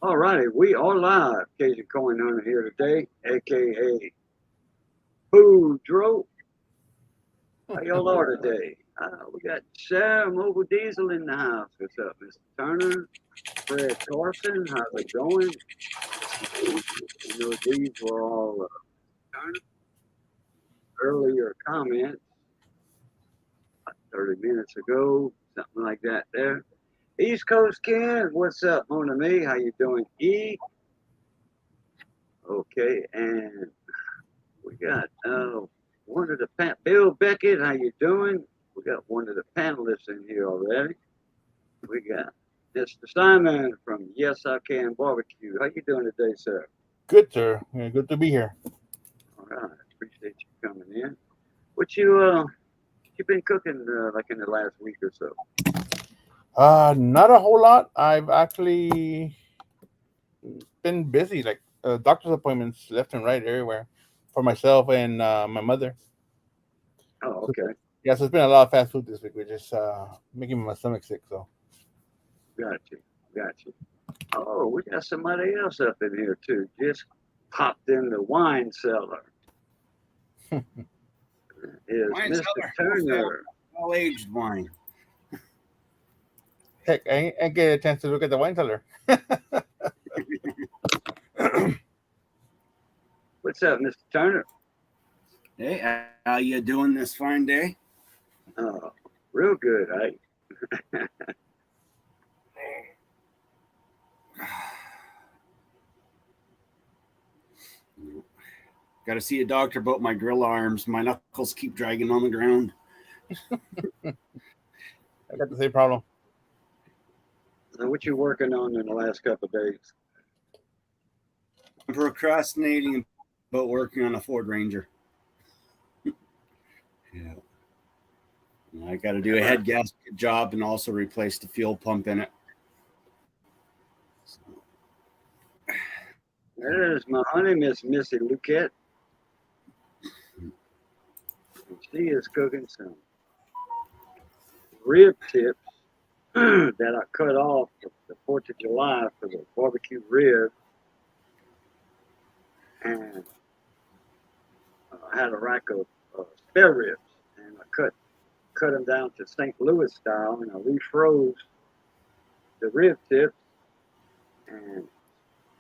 All righty, we are live. Cajun Coin Hunter here today, aka Boudreaux. How y'all are today? We got Sarah Mobile Diesel in the house. What's up, Mr. Turner? Fred Carson, how's it going? You know, these were all Turner earlier comments, 30 minutes ago, something like that there. East Coast Ken, what's up, Mona Me? How you doing, E? Okay, and we got one of the Bill Beckett. How you doing? We got one of the panelists in here already. We got Mr. Simon from Yes I Can Barbecue. How you doing today, sir? Good, sir. Yeah, good to be here. All right, appreciate you coming in. What you been cooking like in the last week or so? Not a whole lot. I've actually been busy, like doctor's appointments left and right everywhere for myself and my mother. Oh, So, okay, yeah, so it's been a lot of fast food this week, which is making my stomach sick. So, got you, got you. Oh, we got somebody else up in here too. Just popped in the wine cellar. Is Wine Mr. cellar, Turner. all aged wine. heck, I get a chance to look at the wine cellar. What's up, Mr. Turner? Hey, how you doing this fine day? Oh, real good, eh? Got to see a doctor about my grill arms. My knuckles keep dragging on the ground. I got the same problem. So what you working on in the last couple of days? I'm procrastinating about working on a Ford Ranger. Yeah. I got to do a head gasket job and also replace the fuel pump in it. There's my honey, Miss Missy Luquette. And she is cooking some rib tips that I cut off for the 4th of July for the barbecue rib. And I had a rack of spare ribs. And I cut them down to St. Louis style. And I refroze the rib tips. And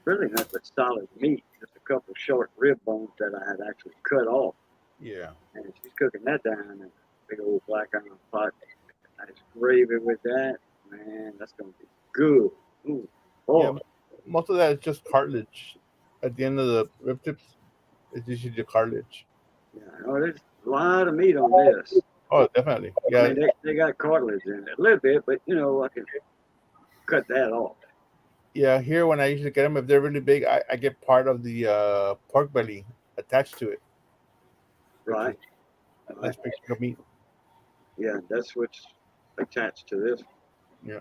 really not but solid meat. Just a couple short rib bones that I had actually cut off. Yeah. And she's cooking that down in a big old black iron pot. Nice gravy with that. Man, that's going to be good. Ooh, Yeah, boy. most of that is just cartilage. At the end of the rib tips, it's usually the cartilage. Yeah, oh, there's a lot of meat on this. Oh, definitely. I Yeah, mean, they got cartilage in it a little bit, but I can cut that off. yeah. Here, when I usually get them, if they're really big, I get part of the pork belly attached to it, which is Right, a right. nice big chunk of meat. Yeah, that's what's attached to this. Yeah.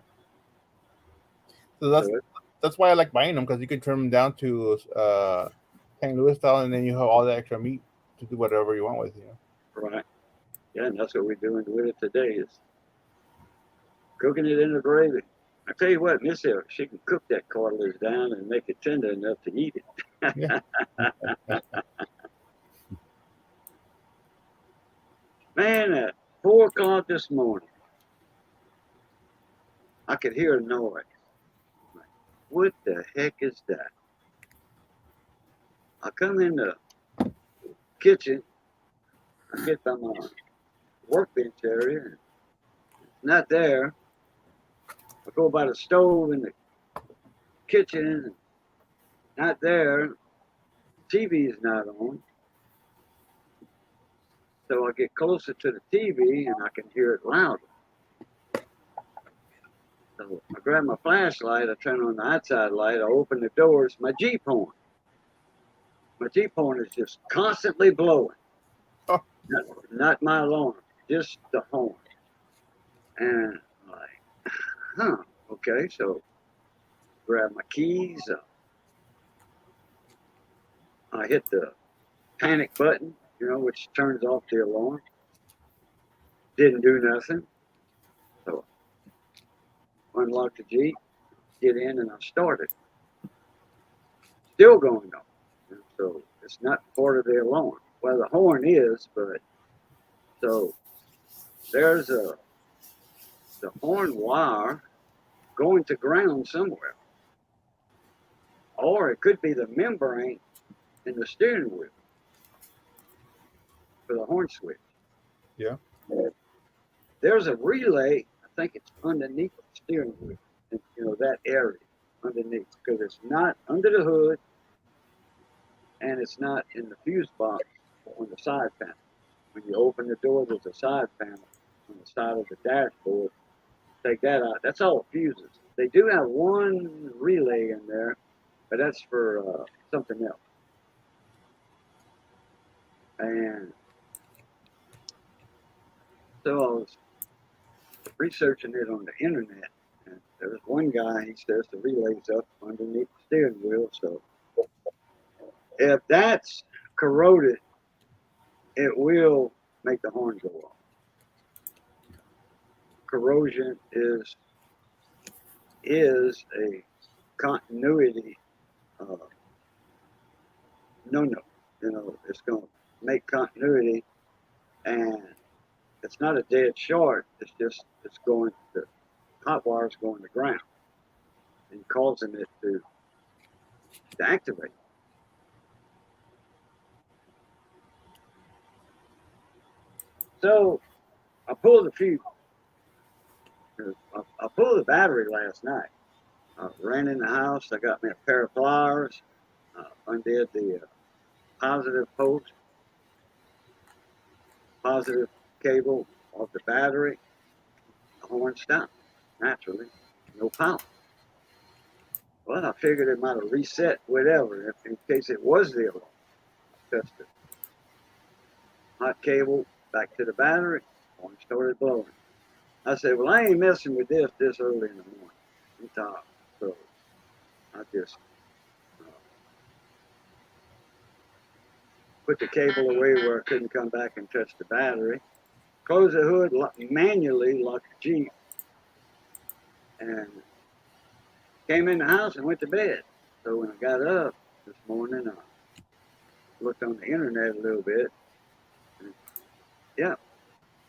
So So that's why I like buying them because you can trim them down to St. Louis style, and then you have all the extra meat to do whatever you want with. right. Yeah, and that's what we're doing with it today is cooking it in the gravy. I tell you what, Miss Hill, she can cook that cartilage down and make it tender enough to eat Yeah. it. Man, at 4 o'clock this morning, I could hear a noise. I'm like, what the heck is that? I come in the kitchen, I get by my workbench area, and it's not there. I go by the stove in the kitchen, and not there. TV is not on. So I get closer to the TV and I can hear it louder. So I grab my flashlight, I turn on the outside light, I open the doors, my Jeep horn. My Jeep horn is just constantly blowing. Oh, Not my alarm, just the horn. And I'm like, huh, okay, so grab my keys, I hit the panic button, which turns off the alarm. Didn't do nothing. So unlock the Jeep, get in, and I started. still going on. And so it's not part of the alarm. Well, the horn is, but so there's the horn wire going to ground somewhere. Or it could be the membrane in the steering wheel for the horn switch. Yeah. There's a relay, I think it's underneath the steering wheel, that area underneath, because it's not under the hood and it's not in the fuse box on the side panel. When you open the door, there's a side panel on the side of the dashboard. Take that out. That's all fuses. They do have one relay in there, but that's for something else. And so I was researching it on the internet, and there's one guy, he says the relay's up underneath the steering wheel. So if that's corroded, it will make the horn go off. Corrosion is a continuity no. It's going to make continuity, and it's not a dead short. It's just the hot wire is going to ground and causing it to activate. So I pulled the fuse. I pulled the battery last night. I ran in the house. I got me a pair of pliers. Undid the positive post, positive cable off the battery. The horn stopped naturally. No power. Well, I figured it might have reset whatever in case it was the alarm. I tested hot cable back to the battery. Horn started blowing. I said, well, I ain't messing with this early in the morning. I'm tired. So I just put the cable away where I couldn't come back and touch the battery. Closed the hood, manually locked the Jeep, and came in the house and went to bed. So when I got up this morning, I looked on the internet a little bit. And, yeah,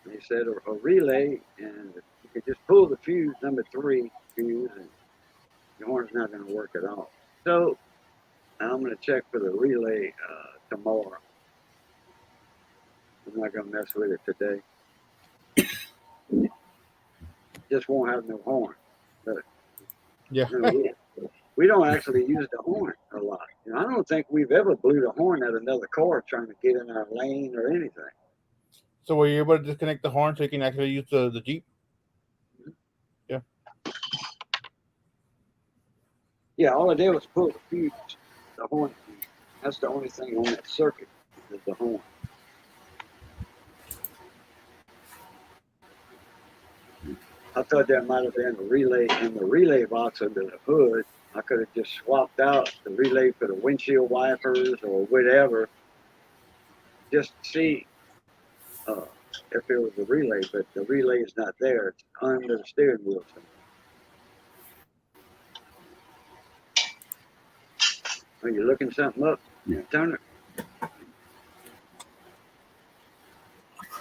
they said a relay, and you could just pull the fuse, number 3 fuse, and the horn's not going to work at all. So I'm going to check for the relay tomorrow. I'm not going to mess with it today. Just won't have no horn. But, Yeah. we don't actually use the horn a lot. I don't think we've ever blew the horn at another car trying to get in our lane or anything. So were you able to disconnect the horn so you can actually use the Jeep? Yeah. Yeah, all I did was pull the fuse, the horn fuse. That's the only thing on that circuit is the horn. I thought that might have been a relay in the relay box under the hood. I could have just swapped out the relay for the windshield wipers or whatever, just to see if it was a relay. But the relay is not there; it's under the steering wheel somewhere. Are you looking something up, Turner?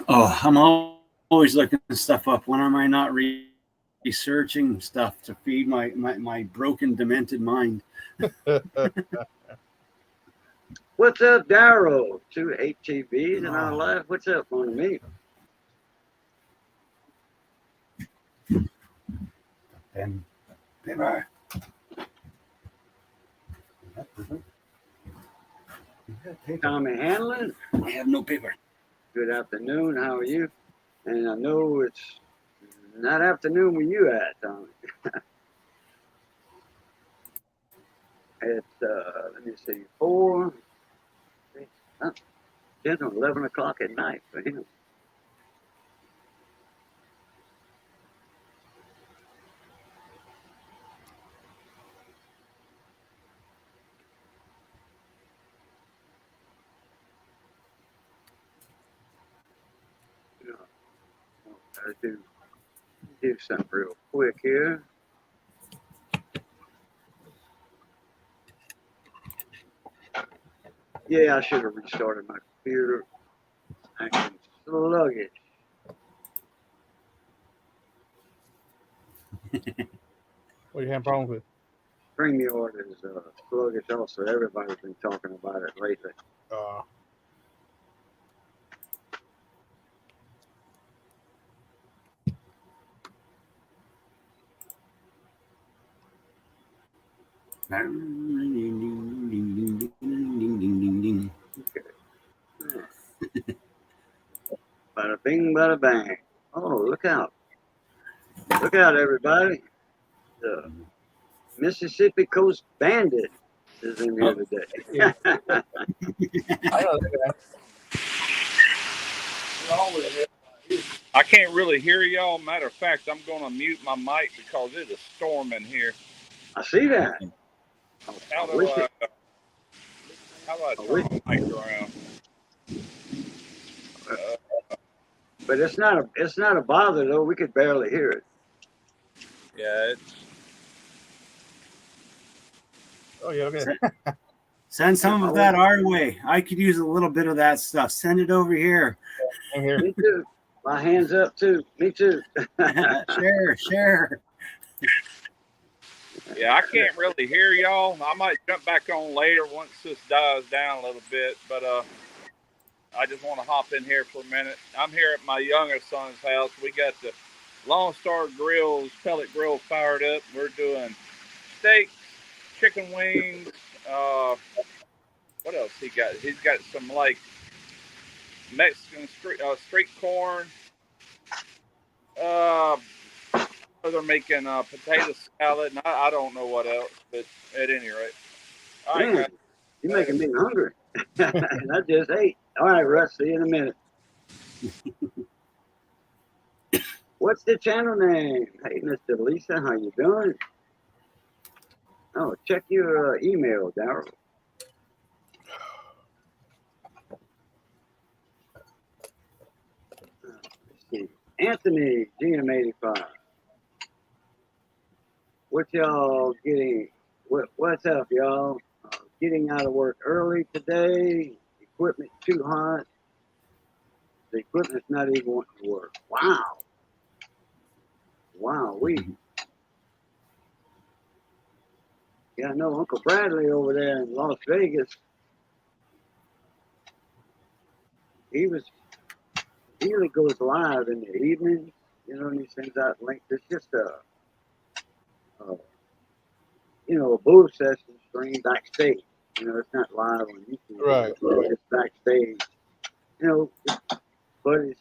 Oh, I'm always looking stuff up. When am I not researching stuff to feed my broken, demented mind? What's up, Darrow? 2 ATVs in our life. What's up, on me? Paper. Tommy Hanlon. I have no paper. Good afternoon. How are you? And I know it's not afternoon where you at, Tommy. It's let me see, 4, 10 or 11 o'clock at night for him. I do something real quick here. Yeah, I should have restarted my computer. Acting sluggish. What are you having problems with? StreamYard is sluggish also. Everybody's been talking about it lately. Uh, Okay. Bada bing, bada bang. Oh, look out. Look out, everybody. The Mississippi Coast Bandit is in here today. yeah, I know that guy. I can't really hear y'all. Matter of fact, I'm going to mute my mic because it is storming here. I see that. How I do wish I? it. How do I I turn wish, my mic around? but it's not a bother though. We could barely hear it. Yeah, it's Oh yeah, look at that. Send some of that our way. I could use a little bit of that stuff. Send it over here. I'm here. Me too. My hands up too. Me too. Share. yeah. I can't really hear y'all. I might jump back on later once this dies down a little bit. But I just want to hop in here for a minute. I'm here at my youngest son's house. We got the Lone Star Grills pellet grill fired up. We're doing steaks, chicken wings. What else he got? He's got some like Mexican street corn. Uh, they're making potato salad, and I don't know what else. But at any rate, all right, Man, guys. you're making me hungry. And I just ate. All right, Russ. See you in a minute. What's the channel name? Hey, Mr. Lisa, how you doing? Oh, check your email, Darryl. Let's see. Anthony, GM85. What y'all getting? What's up, y'all? Getting out of work early today. Equipment too hot. The equipment's not even wanting to work. Wow. Wow, Yeah, I know Uncle Bradley over there in Las Vegas. He usually goes live in the evenings, and he sends out links. It's just a booth session stream backstage. It's not live on YouTube. Right. It's backstage. But it's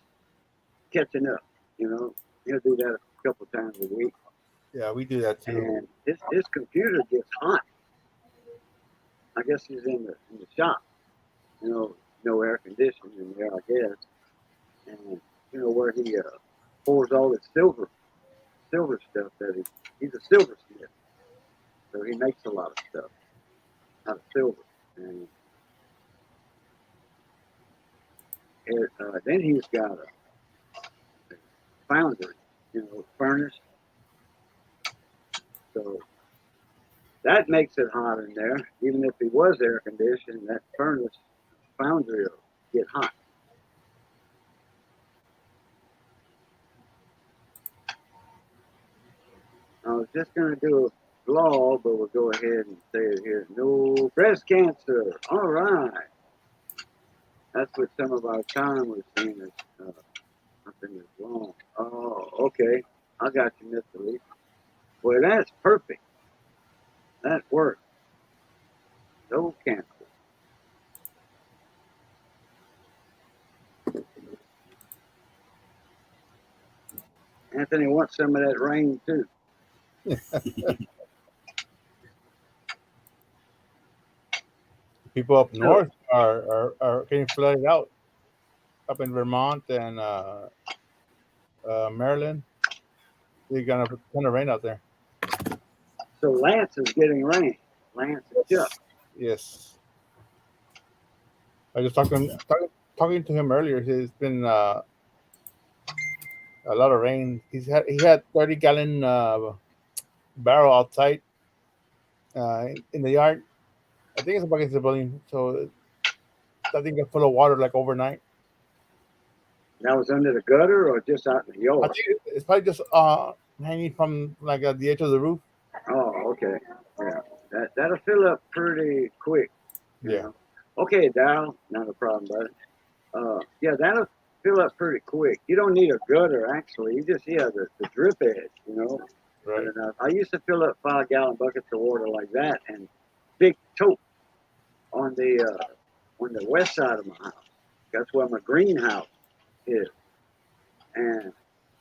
catching up. He'll do that a couple times a week. Yeah, we do that too. And his computer gets hot. I guess he's in the shop. No air conditioning in there, I guess. And where he pours all his silver stuff that he's a silversmith. So he makes a lot of stuff out of silver. And then he's got a foundry, furnace. So that makes it hot in there. Even if he was air conditioned, that furnace foundry will get hot. I was just going to do a vlog, but we'll go ahead and say it here. No breast cancer. All right. That's what some of our time was saying. Nothing is wrong. Oh, okay. I got you, Mr. Lee. Well, that's perfect. That works. No cancer. Anthony wants some of that rain, too. People up north are getting flooded out. Up in Vermont and Maryland, they got a ton of rain out there. So Lance is getting rain. Lance and Chuck. Yes. I was talking to him earlier. It's been a lot of rain. He had 30-gallon barrel outside in the yard. I think it's up against the building. So that thing got full of water like overnight. That was under the gutter or just out in the I yard? think it's probably just hanging from like at the edge of the roof. Oh, okay. Yeah. That'll fill up pretty quick. You Yeah. know? Okay, Dow, not a problem, buddy. Yeah, that'll fill up pretty quick. You don't need a gutter, actually. You just, the drip edge, Right. And, I used to fill up 5-gallon buckets of water like that and big tote on the west side of my house. That's where my greenhouse is. And,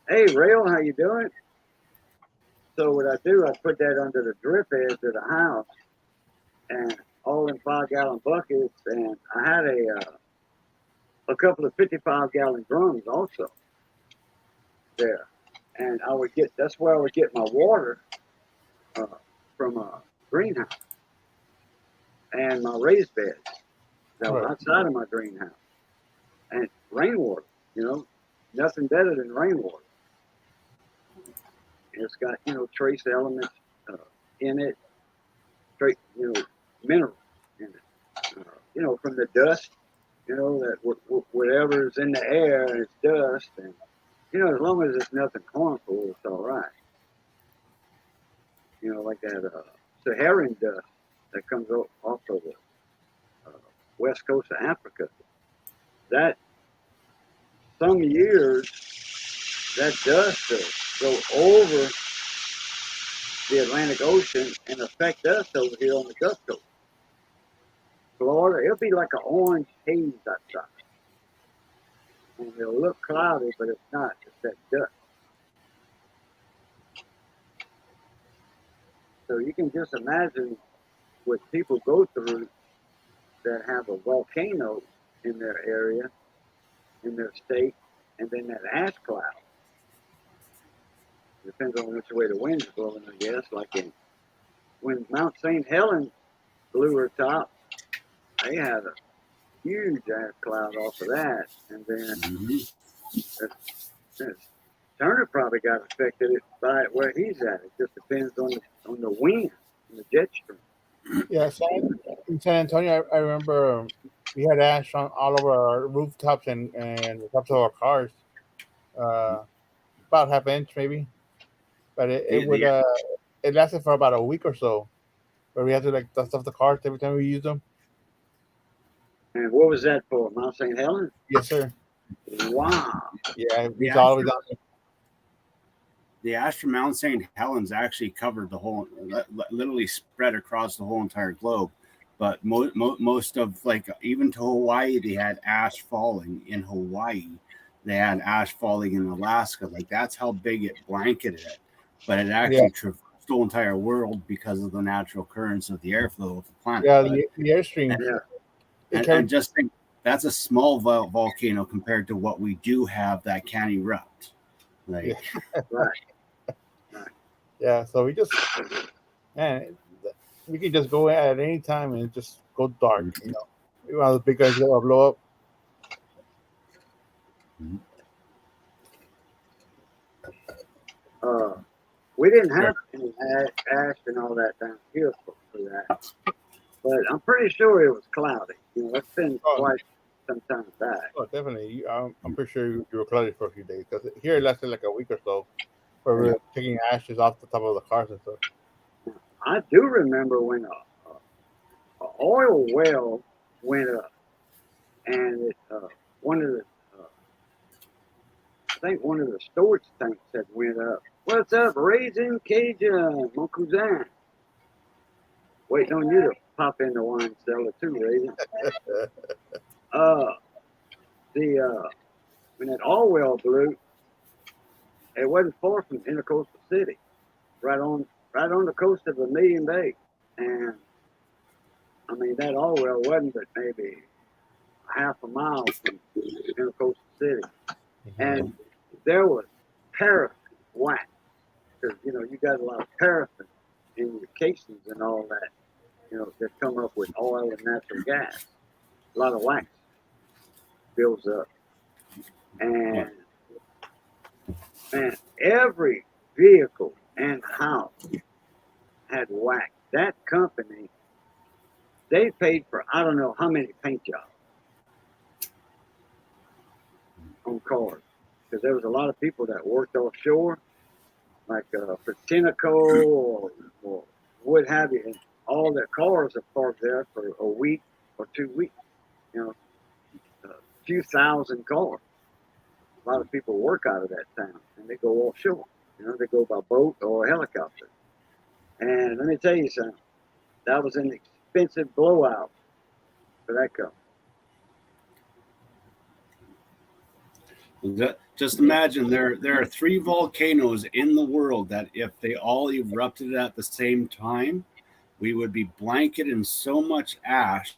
hey, Rail, how you doing? So what I do, I put that under the drip edge of the house and all in 5-gallon buckets. And I had a couple of 55-gallon drums also there. And that's where I would get my water from a greenhouse and my raised beds that were outside of my greenhouse. And rainwater, nothing better than rainwater. It's got, trace elements in it, trace, minerals in it. From the dust, that whatever's in the air is dust. And, as long as it's nothing harmful, it's all right. Like that Saharan dust that comes off of the west coast of Africa. That, some years, that dust will go over the Atlantic Ocean and affect us over here on the Gulf Coast. Florida, it'll be like an orange haze outside. And it'll look cloudy, but it's not. It's that dust. So you can just imagine what people go through that have a volcano in their area, in their state, and then that ash cloud. Depends on which way the wind's blowing, I guess. Like when Mount St. Helens blew her top, they had a huge ash cloud off of that. And then Turner probably got affected by it where he's at. It just depends on the wind and the jet stream. Yeah, so in San Antonio, I remember we had ash on all over our rooftops and the tops of our cars. About half inch maybe, but it lasted for about a week or so, where we had to like dust off the cars every time we used them. And what was that for? Mount St. Helens? Yes, sir. Wow. Yeah, we all the way down there. The ash from Mount St. Helens actually covered the whole, literally spread across the whole entire globe. But most of, like, even to Hawaii, they had ash falling in Hawaii. They had ash falling in Alaska. Like, that's how big it blanketed it. But it actually traversed the entire world because of the natural currents of the airflow of the planet. Yeah, the airstream. And just think, that's a small volcano compared to what we do have that can erupt. Like, right. Yeah, so we can just go at any time and just go dark. One of the big guys that will blow up. We didn't have any ash and all that down here for that, but I'm pretty sure it was cloudy. It's been quite some time back. Oh, definitely. I'm pretty sure you were cloudy for a few days because here it lasted like a week or so, where we were taking ashes off the top of the cars and stuff. I do remember when a oil well went up, and one of the storage tanks had went up. What's up, Raisin Cajun, mon cousin? Waiting on you to pop in the wine cellar too, Raisin. When that oil well blew, it wasn't far from Intercoastal City, right on the coast of a Million Bay. And I mean, that oil well wasn't but maybe half a mile from Intercoastal City. And there was paraffin wax, because you got a lot of paraffin in your casings and all that, that come up with oil and natural gas. A lot of wax builds up. And man, every vehicle and house had wax. That company, they paid for I don't know how many paint jobs. on cars because there was a lot of people that worked offshore, like for Tenneco or what have you, and all their cars are parked there for a week or 2 weeks. You know, a few thousand cars. A lot of people work out of that town, and they go offshore. You know, they go by boat or helicopter. And let me tell you something. That was an expensive blowout for that company. Just imagine there are 3 volcanoes in the world that if they all erupted at the same time, we would be blanketed in so much ash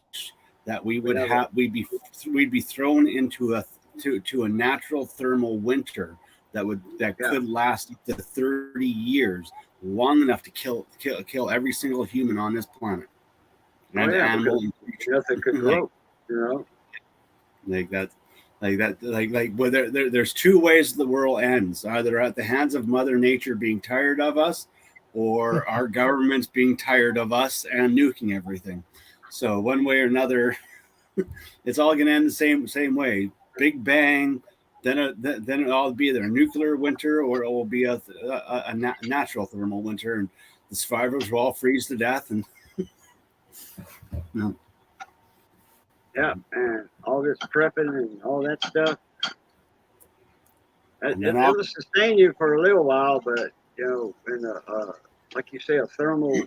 that we'd be thrown into a natural thermal winter that could last up to 30 years, long enough to kill every single human on this planet and animal and creature. Nothing could grow, you know. Well, there's 2 ways the world ends: either at the hands of Mother Nature being tired of us, or our governments being tired of us and nuking everything. So one way or another, it's all going to end the same way. Big bang. Then it'll be either a nuclear winter or it will be a natural thermal winter, and the survivors will all freeze to death. And yeah, and all this prepping and all that stuff. It'll sustain you for a little while, but you know, in like you say, a thermal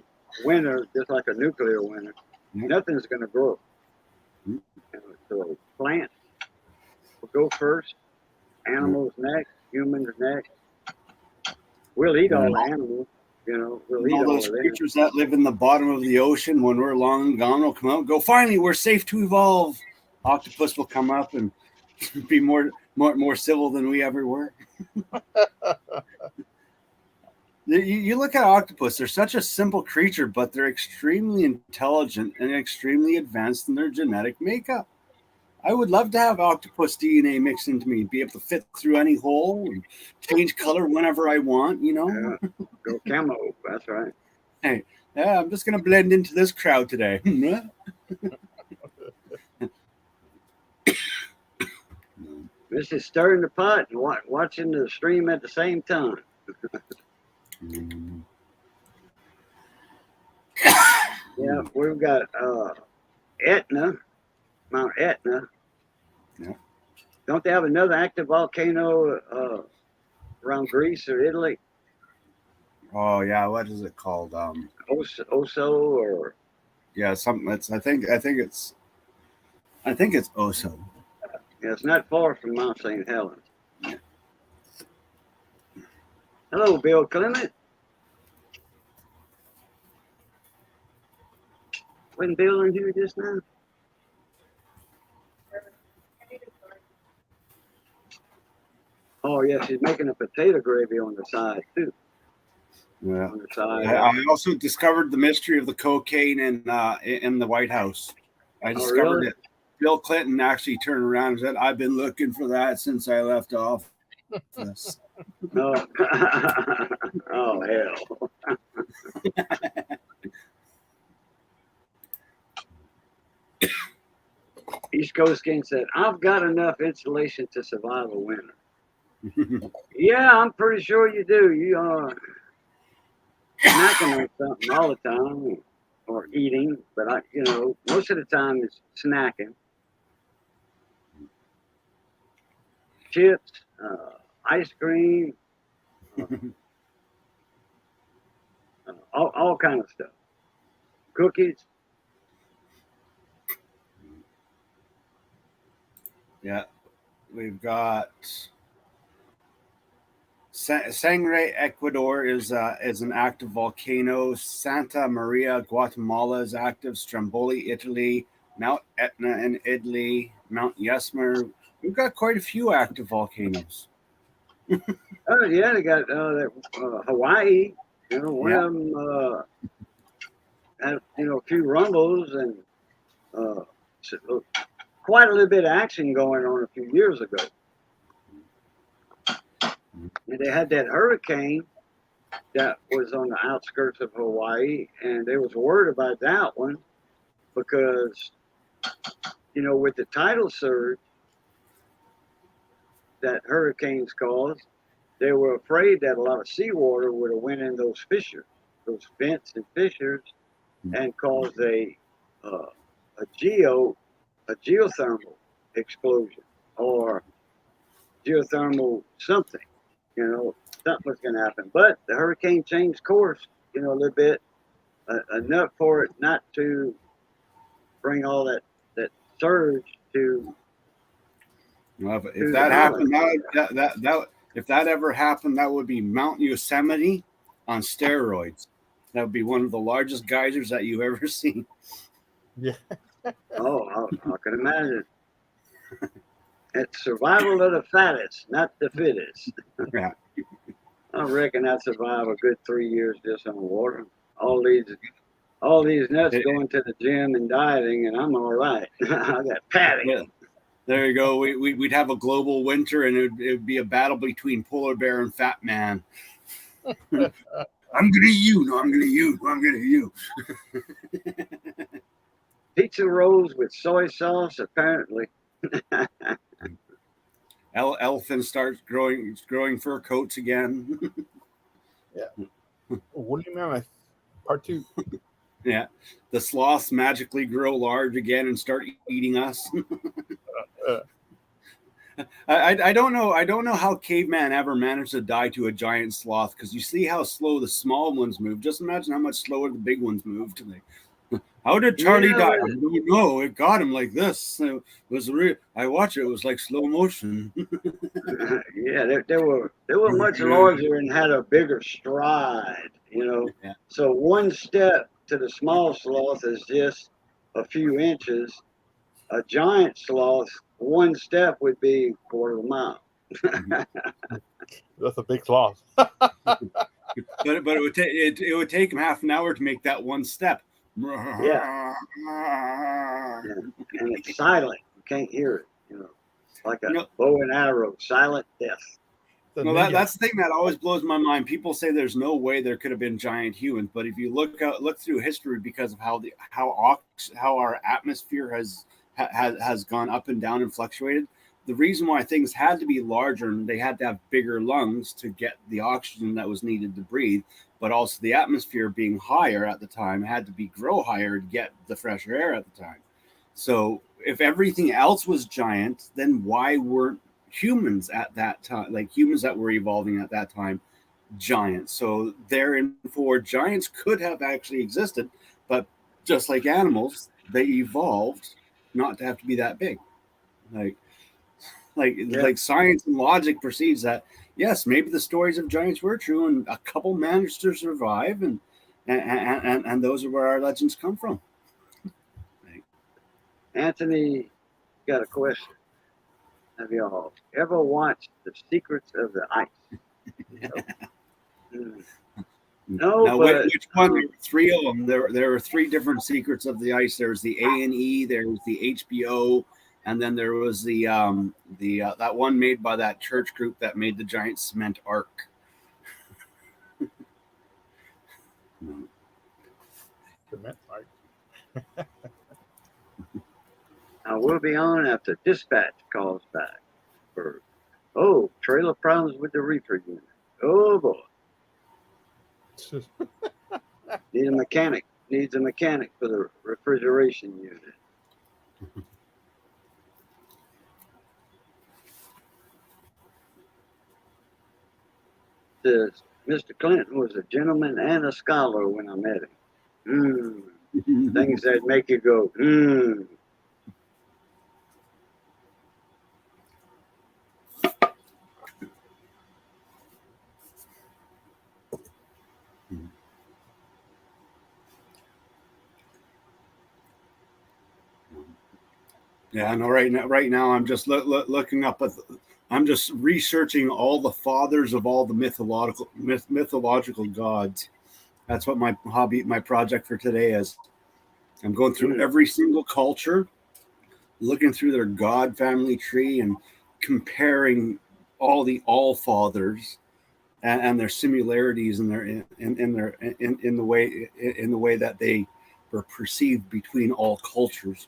winter, just like a nuclear winter, nothing's going to grow. You know, so plants will go first, animals next, humans next. We'll eat all the animals. You know, we'll eat all those creatures that live in the bottom of the ocean, when we're long gone, will come out and go, finally, we're safe to evolve. Octopus will come up and be more civil than we ever were. You look at octopus, they're such a simple creature, but they're extremely intelligent and extremely advanced in their genetic makeup. I would love to have octopus DNA mixed into me, be able to fit through any hole and change color whenever I want, you know? Yeah, go camo, that's right. Hey, yeah, I'm just going to blend into this crowd today. This is stirring the pot and watching the stream at the same time. Yeah, we've got Etna, Mount Etna. Yeah. Don't they have another active volcano around Greece or Italy? Oh yeah, what is it called? Oso or yeah, something. I think it's Oso. yeah, it's not far from Mount St. Helens. Hello, Bill Clement. Wasn't Bill in here just now? Oh yeah, she's making a potato gravy on the side too. Yeah. On the side. I also discovered the mystery of the cocaine in the White House. I discovered it. Bill Clinton actually turned around and said, "I've been looking for that since I left office." Oh, oh hell. East Coast King said, I've got enough insulation to survive a winter. Yeah, I'm pretty sure you do. You are snacking on something all the time or eating, but most of the time it's snacking. Chips, ice cream, all kind of stuff. Cookies. Yeah, we've got Sangre, Ecuador is an active volcano. Santa Maria, Guatemala is active. Stromboli, Italy. Mount Etna in Italy. Mount Yasmer. We've got quite a few active volcanoes. Oh yeah, they got Hawaii. One of them had a few rumbles and quite a little bit of action going on a few years ago. And they had that hurricane that was on the outskirts of Hawaii, and they was worried about that one because, with the tidal surge, that hurricanes caused, they were afraid that a lot of seawater would have went in those fissures, those vents and fissures, and caused uh, a geothermal explosion or geothermal something. Something was going to happen. But the hurricane changed course, a little bit, enough for it not to bring all that surge to. Well, if that happened, if that ever happened, that would be Mount Yosemite on steroids. That would be one of the largest geysers that you've ever seen. Yeah. Oh, I can imagine. It's survival of the fattest, not the fittest. Yeah. I reckon I'd survive a good 3 years just on water. All these nuts going to the gym and dieting, and I'm all right. I got padding. Yeah. There you go. We'd have a global winter, and it'd be a battle between polar bear and fat man. I'm gonna eat you. No, I'm gonna eat you. No, I'm gonna eat you. Pizza rolls with soy sauce, apparently. Elephants start growing fur coats again. Yeah. What do you mean? Part 2. Yeah, the sloths magically grow large again and start eating us. I don't know. I don't know how caveman ever managed to die to a giant sloth, because you see how slow the small ones move. Just imagine how much slower the big ones moved. How did Charlie die? I don't know. It got him like this. It was real. I watched it. It was like slow motion. Yeah, they were much larger and had a bigger stride. Yeah. So one step to the small sloth is just a few inches. A giant sloth, one step would be a quarter of a mile. That's a big sloth. But it would take him half an hour to make that one step. Yeah. And it's silent. You can't hear it. Like a bow and arrow, silent death. Well, that's the thing that always blows my mind. People say there's no way there could have been giant humans, but if you look through history, because of how our atmosphere has gone up and down and fluctuated, the reason why things had to be larger and they had to have bigger lungs to get the oxygen that was needed to breathe, but also the atmosphere being higher at the time had to grow higher to get the fresher air at the time. So if everything else was giant, then why weren't humans at that time, like humans that were evolving at that time, giants? So therefore giants could have actually existed, but just like animals, they evolved not to have to be that big. Like science and logic proceeds that yes, maybe the stories of giants were true and a couple managed to survive, and those are where our legends come from. Anthony got a question. Have y'all ever watched The Secrets of the Ice? No, now, but which one? There were 3 of them. There were 3 different Secrets of the Ice. There was the A&E, there was the HBO, and then there was the that one made by that church group that made the giant cement ark. Cement ark. Now we'll be on after dispatch calls back for trailer problems with the reefer unit. Oh boy. Needs a mechanic for the refrigeration unit. Says Mr. Clinton was a gentleman and a scholar when I met him. Things that make you go, Yeah, I know. Right now, I'm just looking up. I'm just researching all the fathers of all the mythological gods. That's what my project for today is. I'm going through every single culture, looking through their god family tree and comparing all the all fathers and their similarities in the way that they were perceived between all cultures.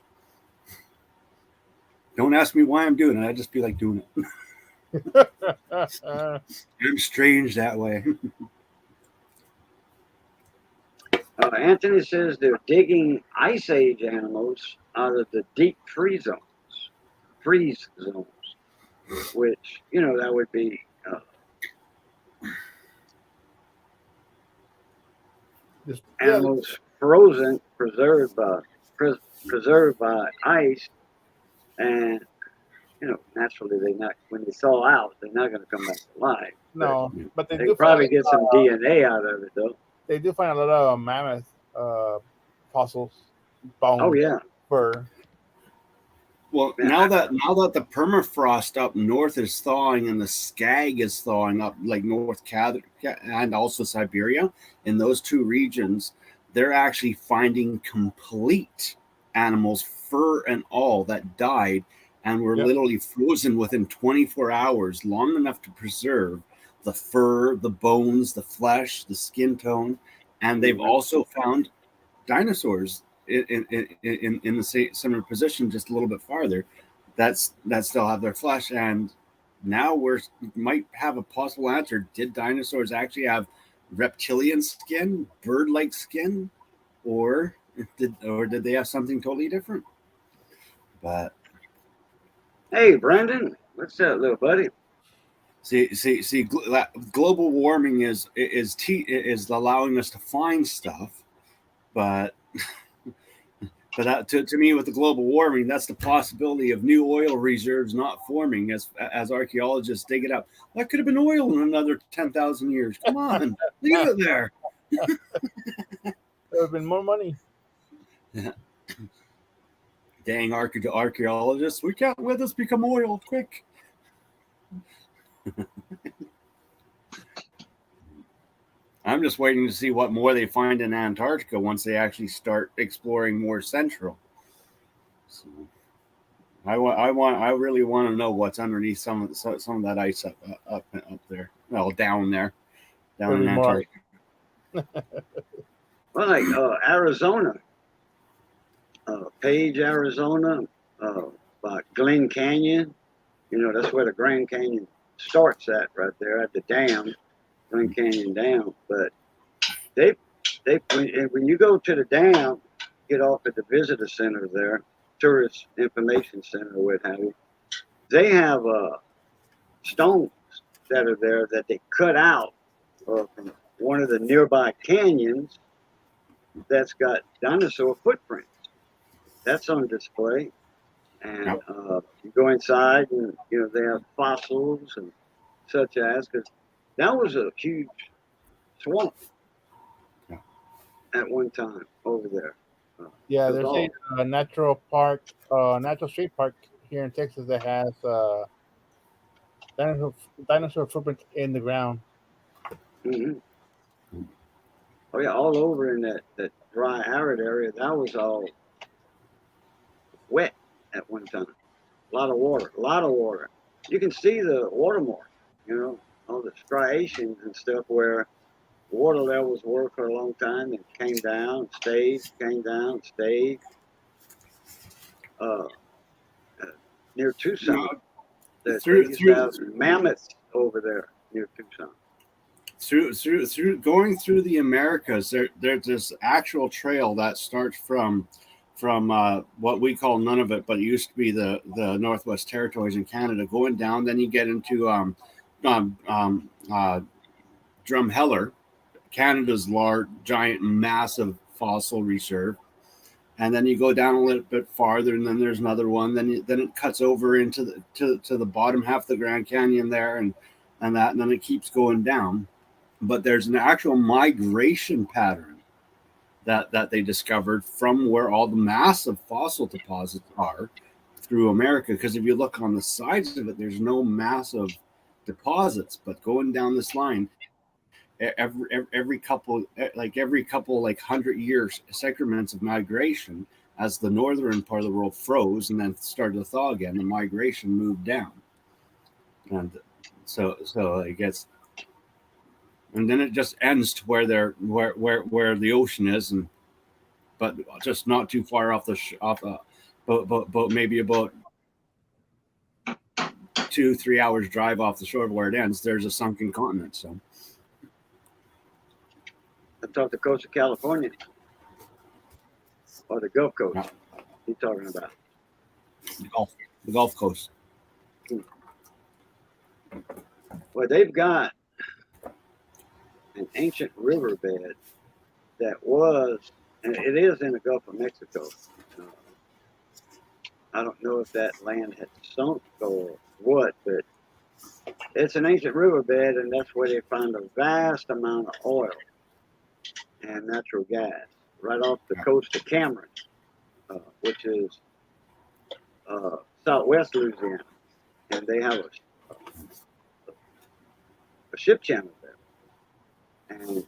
Don't ask me why I'm doing it. I just feel like doing it. I'm strange that way. Anthony says they're digging ice age animals out of the deep freeze zones, which that would be animals frozen, preserved by ice, and naturally they not when they thaw out, they're not going to come back to life. No, but they They do probably find, get some DNA out of it, though. they do find a lot of mammoth fossils, bones, Oh yeah. fur. Well, now that the permafrost up north is thawing and the skag is thawing up, like North Canada and also Siberia, in those two regions, they're actually finding complete animals, fur and all, that died and were literally frozen within 24 hours, long enough to preserve the fur, the bones, the flesh, the skin tone, and they've also found dinosaurs in the same similar position, just a little bit farther, that still have their flesh. And now might have a possible answer: did dinosaurs actually have reptilian skin, bird-like skin, or did they have something totally different? But hey, Brandon, what's up, little buddy? See, global warming is allowing us to find stuff, but to me, with the global warming, that's the possibility of new oil reserves not forming as archaeologists dig it up. That could have been oil in another 10,000 years. Come on, leave it there. There would have been more money. Yeah. Dang archaeologists, we can't let this become oil, quick. I'm just waiting to see what more they find in Antarctica once they actually start exploring more central. So I really want to know what's underneath some of that ice up there. Well, down there, down in Antarctica. Well, like Arizona, Page, Arizona, by Glen Canyon. That's where the Grand Canyon starts at, right there at the dam. Grand Canyon Dam, but when you go to the dam, get off at the visitor center there, tourist information center, or what have you. They have stones that are there that they cut out from one of the nearby canyons that's got dinosaur footprints. That's on display, and you go inside, and they have fossils and such as, because that was a huge swamp at one time over there. There's a natural state park here in Texas that has dinosaur footprints in the ground. Mm-hmm. Oh yeah, all over in that dry, arid area. That was all wet at one time. A lot of water. You can see the watermark, all the striations and stuff where water levels were for a long time and came down, stayed, came down, stayed. Near Tucson, they used to have mammoths over there near Tucson. Through going through the Americas, there's this actual trail that starts from what we call Nunavut, but it used to be the Northwest Territories in Canada. Going down, then you get into Drumheller, Canada's large, giant, massive fossil reserve, and then you go down a little bit farther, and then there's another one. Then it cuts over into the bottom half of the Grand Canyon there, and then it keeps going down. But there's an actual migration pattern that they discovered from where all the massive fossil deposits are through America. Because if you look on the sides of it, there's no massive deposits, but going down this line, every couple 100 years segments of migration, as the northern part of the world froze and then started to thaw again, the migration moved down, and so it gets, and then it just ends to where the ocean is, but just not too far off but maybe about 2-3 hours drive off the shore of where it ends, there's a sunken continent. So That's off the coast of California or the Gulf Coast. Yeah. He's talking about the Gulf Coast. Well, they've got an ancient riverbed that was, and it is in the Gulf of Mexico. I don't know if that land had sunk or what, but it's an ancient riverbed, and that's where they found a vast amount of oil and natural gas right off the coast of Cameron, which is southwest Louisiana, and they have a ship channel there, and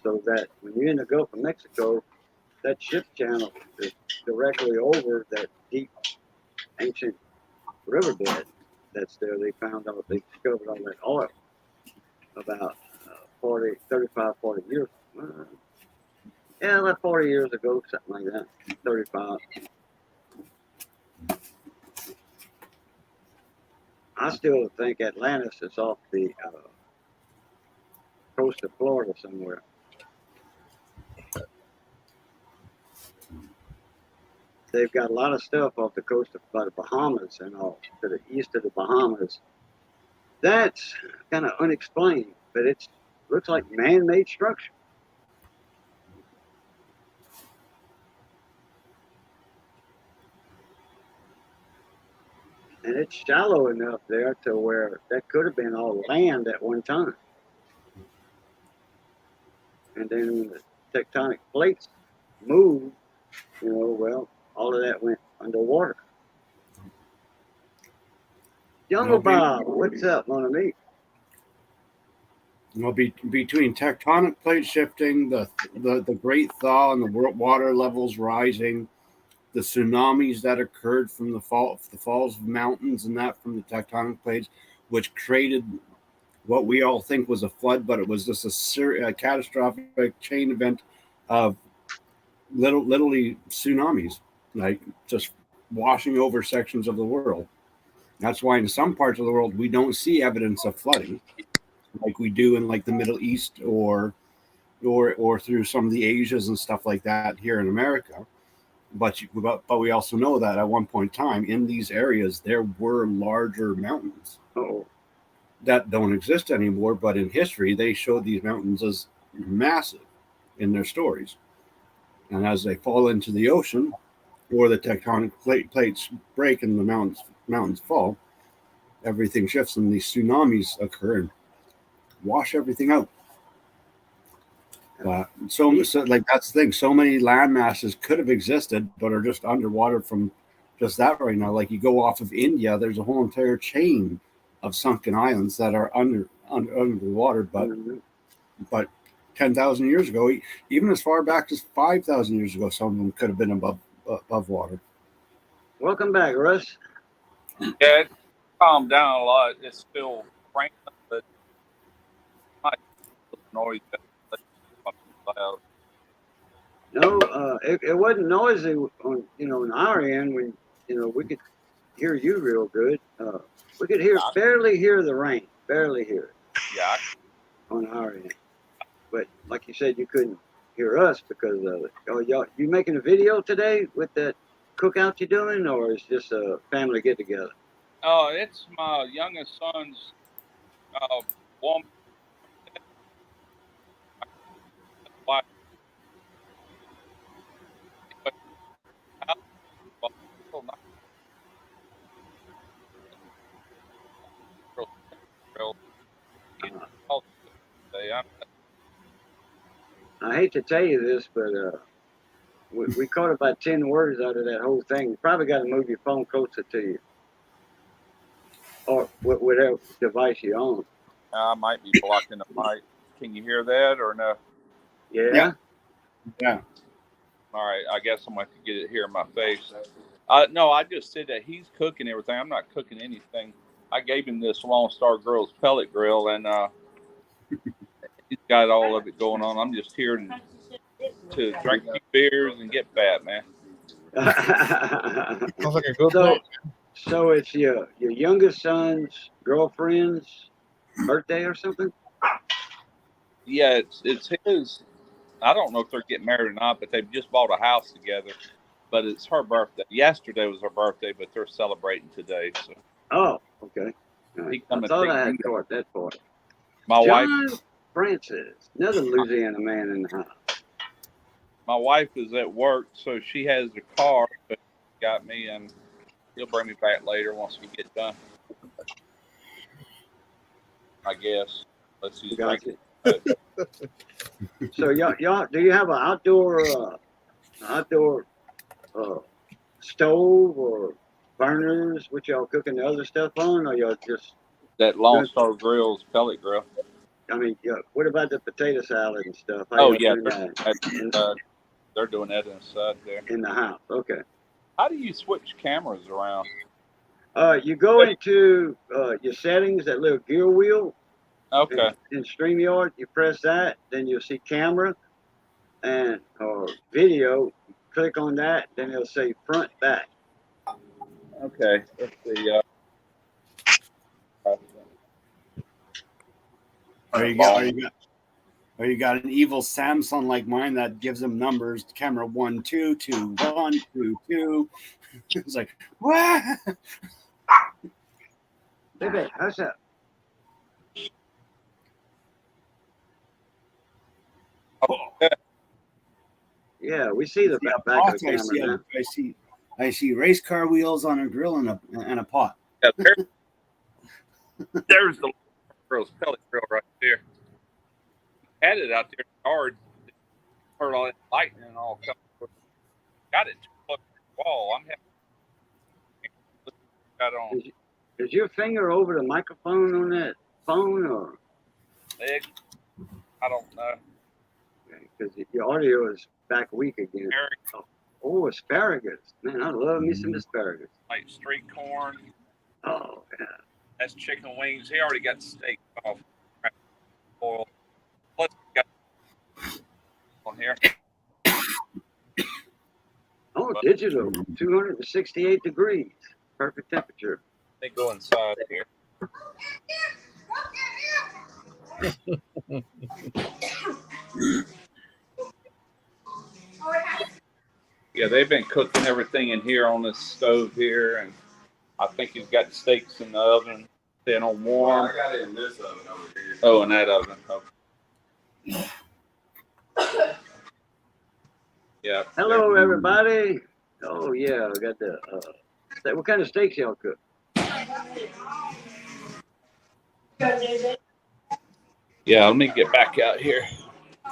so that when you're in the Gulf of Mexico, that ship channel is directly over that deep ancient riverbed that's there. They discovered all that oil about 40 years. Like 40 years ago, something like that, 35. I still think Atlantis is off the coast of Florida somewhere. They've got a lot of stuff off the coast of the Bahamas and all to the east of the Bahamas. That's kind of unexplained, but it looks like man-made structure. And it's shallow enough there to where that could have been all land at one time. And then when the tectonic plates moved, all of that went underwater. Jungle Bob, what's up, mon ami? Between tectonic plate shifting, the Great Thaw, and the world water levels rising, the tsunamis that occurred from the falls of mountains and that from the tectonic plates, which created what we all think was a flood, but it was just a catastrophic chain event of literally tsunamis, like just washing over sections of the world. That's why in some parts of the world we don't see evidence of flooding like we do in like the Middle East or through some of the Asias and stuff like that here in America. But we also know that at one point in time in these areas there were larger mountains that don't exist anymore. But in history, they showed these mountains as massive in their stories. And as they fall into the ocean or the tectonic plates break and the mountains fall, everything shifts and these tsunamis occur and wash everything out. So like that's the thing. So many land masses could have existed, but are just underwater from just that right now. Like you go off of India, there's a whole entire chain of sunken islands that are under the water. But 10,000 years ago, even as far back as 5,000 years ago, some of them could have been above water. Welcome back, Russ. Yeah, it's calmed down a lot. It's still raining, but not noise. No, it wasn't noisy on our end when we could hear you real good. We could barely hear the rain, barely hear it. Yeah. On our end, but like you said, you couldn't hear us because of it. Oh, you making a video today with that cookout you're doing, or it's just a family get together? Oh, it's my youngest son's woman. I hate to tell you this, but we caught about 10 words out of that whole thing. You probably got to move your phone closer to you, or whatever device you're on. I might be blocking the mic. Can you hear that or no? Yeah. All right. I guess I'm going to get it here in my face. No, I just said that he's cooking everything. I'm not cooking anything. I gave him this Lone Star Grill's pellet grill, and he's got all of it going on. I'm just here to drink a few beers and get fat, man. Sounds like a good plan. So it's your youngest son's girlfriend's birthday or something? Yeah, it's his. I don't know if they're getting married or not, but they've just bought a house together. But it's her birthday. Yesterday was her birthday, but they're celebrating today. So Oh, okay. All right. he come I and thought pick I me had up. caught that part. My wife, John Francis, another Louisiana man in the house. my wife is at work, so she has the car. But got me, and he'll bring me back later once we get done. I guess. Unless he's Gotcha. drinking. So y'all, do you have an outdoor uh, stove or burners? What y'all cooking the other stuff on, or y'all just? That Lone Star Grill's pellet grill. I mean, what about the potato salad and stuff? How Oh y'all yeah, doing that they're doing that inside there. in the house? Okay. How do you switch cameras around? You go into your settings, that little gear wheel Okay. in StreamYard. You press that, then you'll see camera and or video. Click on that, then it'll say front back. Okay. Let's see. Or you got an evil Samsung like mine that gives them numbers. Camera 1 2 2 1 2 2. It's like what? Baby, how's that? Oh, Yeah, we see the back of the camera now. I see race car wheels on a grill and a pot. yeah, there's the girl's pellet grill right there. Had it out there in the yard. Heard all that lightning and all come. Got it too close to the wall. I'm having got on Is your finger over the microphone on that phone, or leg. I don't know. because your audio is back weak again? Oh, asparagus! Man, I love me some asparagus. Like street corn. Oh yeah. That's chicken wings. He already got the steak off. Oil. Plus, we got on here. Oh, digital, 268 degrees, perfect temperature. They go inside here. Yeah, they've been cooking everything in here on this stove here, and I think he's got the steaks in the oven, staying on warm. Well, I got it in this oven over here. Oh, in that oven. Okay. Yeah. Hello, everybody. Oh yeah, we got the. What kind of steaks y'all cook? Yeah, let me get back out here.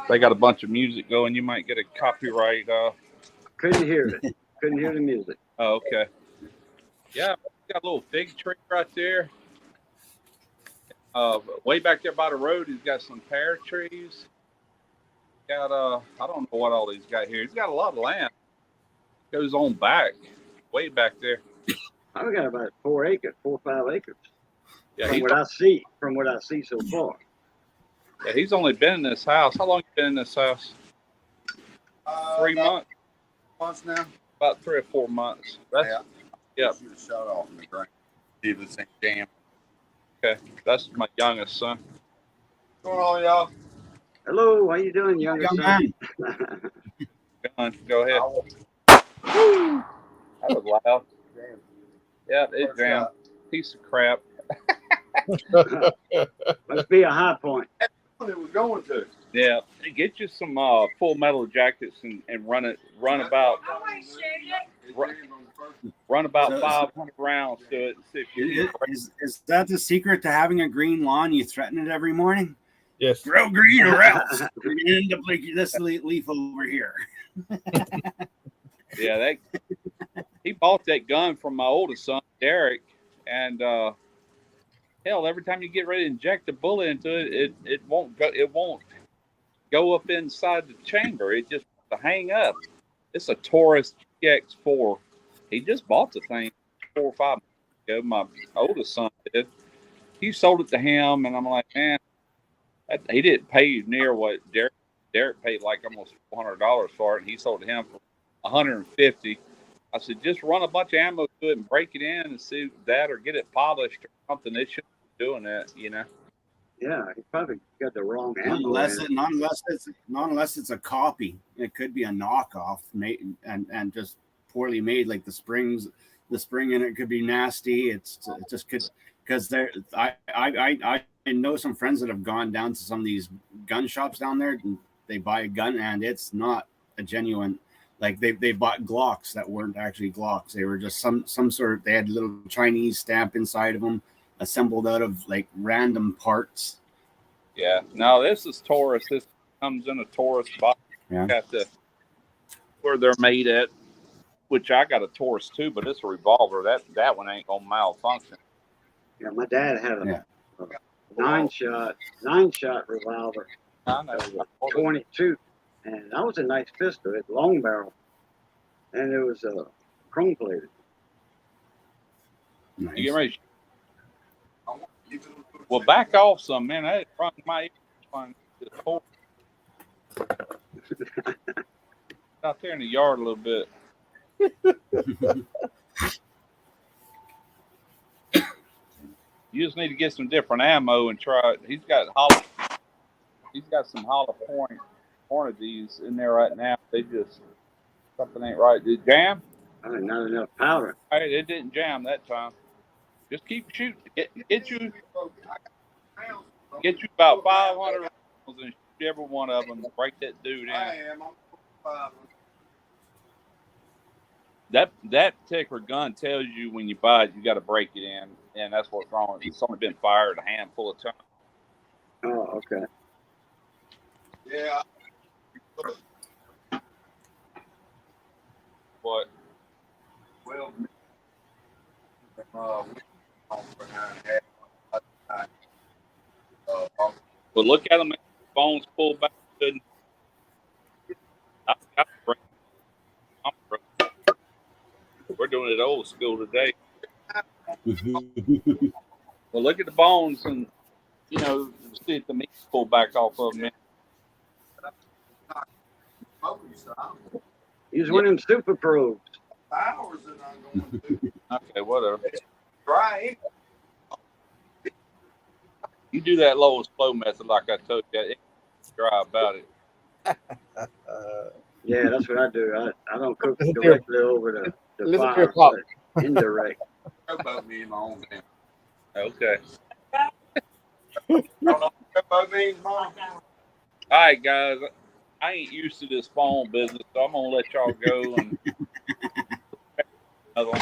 They got a bunch of music going. You might get a copyright. Couldn't hear it. Couldn't hear the music. Oh, okay. Yeah, got a little fig tree right there. Way back there by the road, he's got some pear trees. Got I don't know what all he's got here. He's got a lot of land. Goes on back, way back there. I've got about 4 or 5 acres. Yeah, From what I see so far. Yeah, he's only been in this house. How long you been in this house? 3 months. Months now. About 3 or 4 months. That's yeah. Shoot a shot off in the ground. See if this ain't jam. Okay. That's my youngest son. What's going on, y'all? Hello, how you doing, young son? Go ahead. That was loud. Jam. Yeah, it jammed. Piece of crap. Must be a high point. It was going to. Yeah, get you some full metal jackets and run about 500 rounds to it. And see if you Is that the secret to having a green lawn? You threaten it every morning. Yes. Grow green or else you're gonna end up like this leaf over here. Yeah, he bought that gun from my oldest son, Derek, and hell, every time you get ready to inject the bullet into it, it won't go up inside the chamber. It just hang up. It's a Taurus GX4. He just bought the thing 4 or 5 months ago. My oldest son did. He sold it to him, and I'm like, man, he didn't pay near what Derek paid, like almost $400 for it, and he sold it to him for $150. I said, just run a bunch of ammo to it and break it in and see that, or get it polished or something. They shouldn't be doing that, you know. Yeah, he probably got the wrong Not ammo unless, in it. not unless it's a copy. It could be a knockoff made and just poorly made. Like the spring in it could be nasty. It just could, because there. I know some friends that have gone down to some of these gun shops down there, and they buy a gun and it's not a genuine. Like they bought Glocks that weren't actually Glocks. They were just some sort of. They had a little Chinese stamp inside of them, assembled out of like random parts. Yeah. No, this is Taurus. This comes in a Taurus box. Yeah. Got the where they're made at, which I got a Taurus too, but it's a revolver. That one ain't gonna malfunction. Yeah, my dad had a, Yeah. a nine shot revolver. I know. That was 22, and that was a nice pistol. It's long barrel, and it was chrome plated. Nice. You get ready? Well, back off some, man. That run my ears. Out there in the yard a little bit. You just need to get some different ammo and try it. He's got some hollow point Hornadies in there right now. They just something ain't right. Did it jam? Not enough powder. Hey, it didn't jam that time. Just keep shooting. Get you about 500 rounds and shoot every one of them. Break that dude in. That particular gun tells you when you buy it, you got to break it in, and that's what's wrong. It's only been fired a handful of times. Oh, okay. Yeah. What? Well, But look at them. Phones pulled back. We're doing it old school today. Well, look at the bones and, see if the meat's pulled back off of them. Use one of them super probes. Hours that I'm going to do. Okay, whatever. Dry. You do that low and slow method like I told you. It's dry about it. Yeah, that's what I do. I don't cook directly over the Listen to fire, your pop. but indirect. About me and my own family. Okay. About me and mom. All right, guys. I ain't used to this phone business, so I'm going to let y'all go. And another one.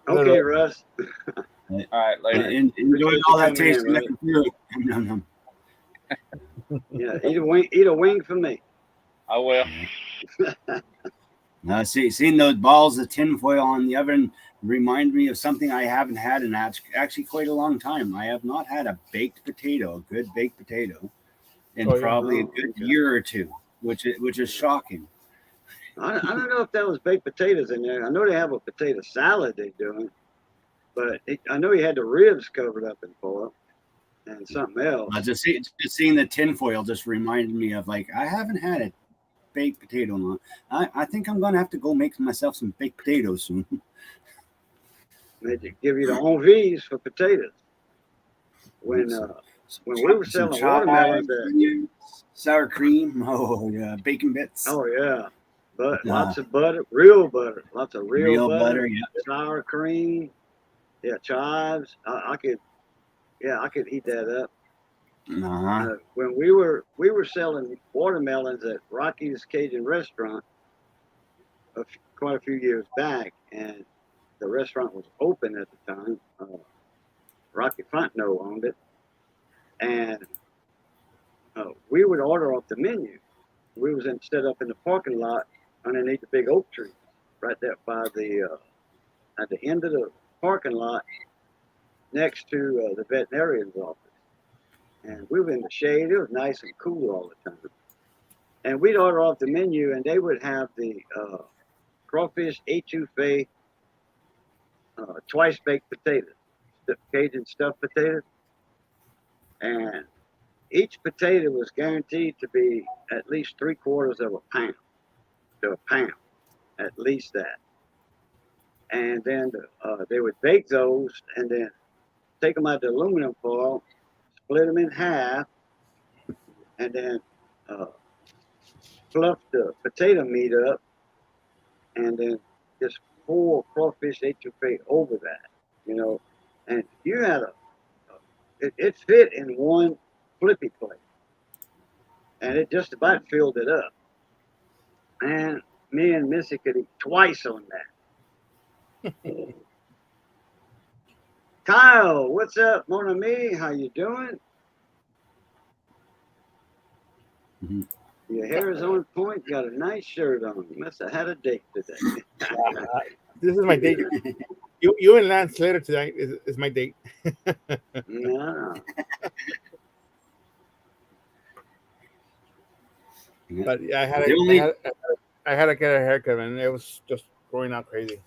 Okay, Russ. All right, later. Enjoy all that Appreciate you tasty coming food. No. Yeah, eat a wing for me. I will. Seeing those balls of tinfoil on the oven remind me of something I haven't had in actually quite a long time. I have not had a good baked potato, in probably a good year or two, which is shocking. I don't know if that was baked potatoes in there. I know they have a potato salad they're doing, but I know he had the ribs covered up in foil and something else. Just seeing the tinfoil just reminded me of, like, I haven't had a baked potato in a long. I think I'm gonna have to go make myself some baked potatoes soon. They give you the envies for potatoes. When we were selling watermelons, sour cream, oh yeah, bacon bits. Oh yeah, but lots of butter, real butter, lots of real butter, yeah. sour cream, yeah, chives. I could eat that up. When we were selling watermelons at Rocky's Cajun restaurant quite a few years back, and the restaurant was open at the time. Rocky Fontenot owned it, and we would order off the menu. We was set up in the parking lot underneath the big oak tree, right there by at the end of the parking lot, next to the veterinarian's office. And we were in the shade. It was nice and cool all the time. And we'd order off the menu, and they would have the crawfish etouffee, twice baked potatoes, Cajun stuffed potatoes. And each potato was guaranteed to be at least 3/4 of a pound to a pound, at least that. and then they would bake those, and then take them out the aluminum foil, split them in half, and then uh, fluff the potato meat up, and then just pour crawfish etouffee over that, you know. And you had it fit in one flippy plate, and it just about filled it up. And me and Missy could eat twice on that. Kyle, what's up, mon ami? How you doing? Mm-hmm. Your hair is on point. You got a nice shirt on. You must have had a date today. This is my date. You and Lance later tonight is my date. No. But yeah, I had to get a haircut, and it was just growing out crazy.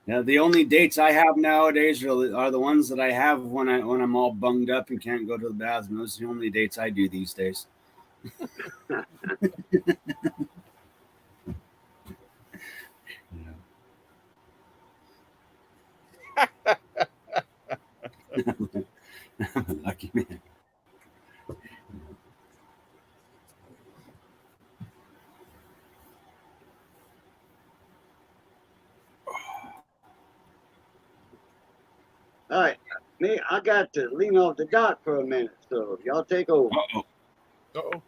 Yeah, the only dates I have nowadays are the ones that I have when I'm all bunged up and can't go to the bathroom. Those are the only dates I do these days. I'm a lucky man. All right. Me, I got to lean off the dock for a minute, so y'all take over. Uh-oh. Uh-oh.